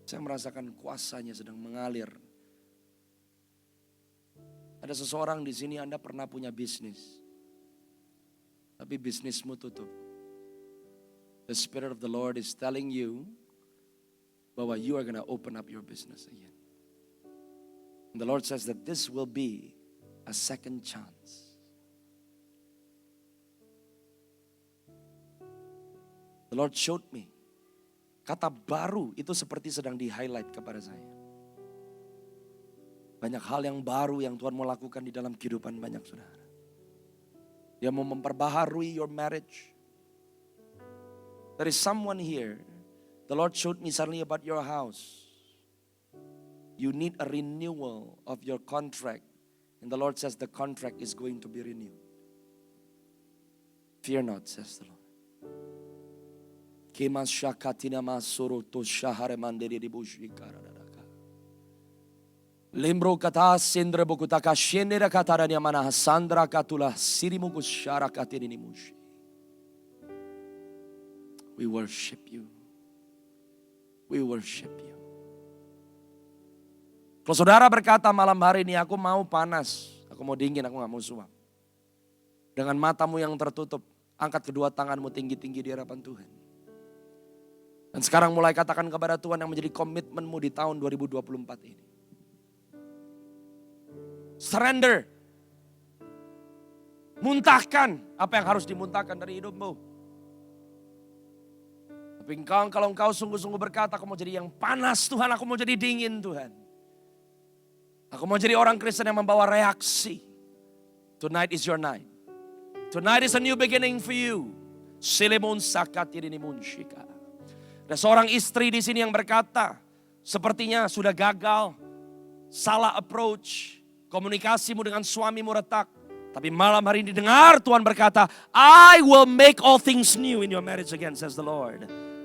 Saya merasakan kuasanya sedang mengalir. Ada seseorang di sini, Anda pernah punya bisnis, tapi bisnismu tutup. The Spirit of the Lord is telling you bahwa you are going to open up your business again. And the Lord says that this will be a second chance. The Lord showed me. Kata baru itu seperti sedang di-highlight kepada saya. Banyak hal yang baru yang Tuhan mau lakukan di dalam kehidupan banyak saudara. Dia mau memperbaharui your marriage. There is someone here. The Lord showed me suddenly about your house. You need a renewal of your contract. And the Lord says the contract is going to be renewed. Fear not, says the Lord. Kemas syakatina masuru to shahare mandiri dibushikara. Lembro kata sendra bukutaka shendera kataranya mana sandra katula sirimugus syara katini mushi. We worship you. We worship you. Kalau saudara berkata malam hari ini, aku mau panas, aku mau dingin, aku gak mau suam. Dengan matamu yang tertutup, angkat kedua tanganmu tinggi-tinggi di hadapan Tuhan. Dan sekarang mulai katakan kepada Tuhan yang menjadi komitmenmu di tahun 2024 ini. Surrender. Muntahkan apa yang harus dimuntahkan dari hidupmu. Tapi kalau engkau sungguh-sungguh berkata, aku mau jadi yang panas Tuhan, aku mau jadi dingin Tuhan. Aku mau jadi orang Kristen yang membawa reaksi. Tonight is your night. Tonight is a new beginning for you. Silemun sakatirimun shika. Ada seorang istri di sini yang berkata, sepertinya sudah gagal, salah approach, komunikasimu dengan suamimu retak. Tapi malam hari ini dengar Tuhan berkata, I will make all things new in your marriage again, says the Lord.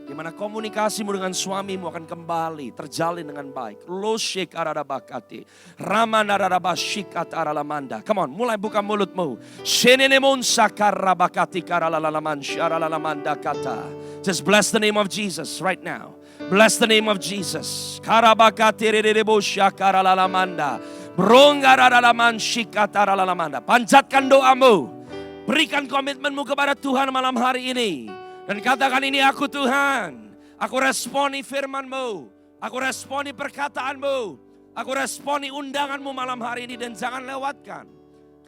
Di mana komunikasimu dengan suamimu akan kembali terjalin dengan baik. Lo shik aradabakati, ramanarabashikat aralamanda. Come on, mulai buka mulutmu. Shenenemon sakarabakati karalalaman sharalalamanda kata. Just bless the name of Jesus right now. Bless the name of Jesus. Karabakati rerebo shakaralalamanda. Brongaralaman shikataralalamanda. Panjatkan doamu. Berikan komitmenmu kepada Tuhan malam hari ini. Dan katakan, ini aku Tuhan. Aku responi firman-Mu. Aku responi perkataan-Mu. Aku responi undangan-Mu malam hari ini. Dan jangan lewatkan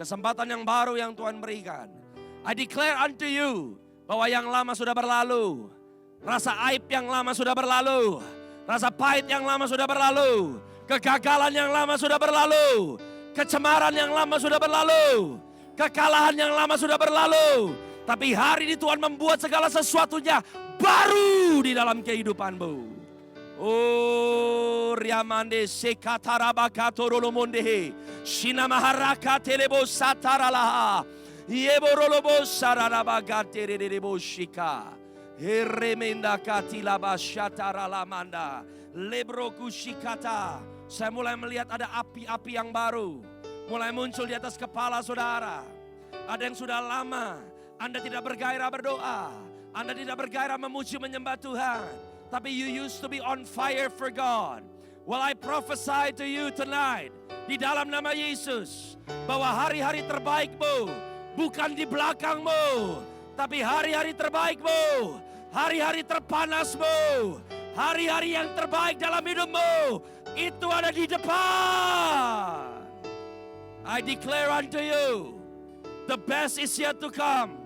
kesempatan yang baru yang Tuhan berikan. I declare unto you bahwa yang lama sudah berlalu. Rasa aib yang lama sudah berlalu. Rasa pahit yang lama sudah berlalu. Kegagalan yang lama sudah berlalu. Kecemaran yang lama sudah berlalu. Kekalahan yang lama sudah berlalu. Tapi hari ini Tuhan membuat segala sesuatunya baru di dalam kehidupanmu. Oh, riamande sekatarabakatorolomondehe. Sinamaharaka telebo sataralaha. Yeborolobo sararabagaterebo shika. Heremenda katilaba shataralamanda. Lebroku shikata. Saya mulai melihat ada api-api yang baru. Mulai muncul di atas kepala saudara. Ada yang sudah lama Anda tidak bergairah berdoa. Anda tidak bergairah memuji menyembah Tuhan. Tapi you used to be on fire for God. Well, I prophesy to you tonight. Di dalam nama Yesus. Bahwa hari-hari terbaikmu. Bukan di belakangmu. Tapi hari-hari terbaikmu. Hari-hari terpanasmu. Hari-hari yang terbaik dalam hidupmu. Itu ada di depan. I declare unto you. The best is yet to come.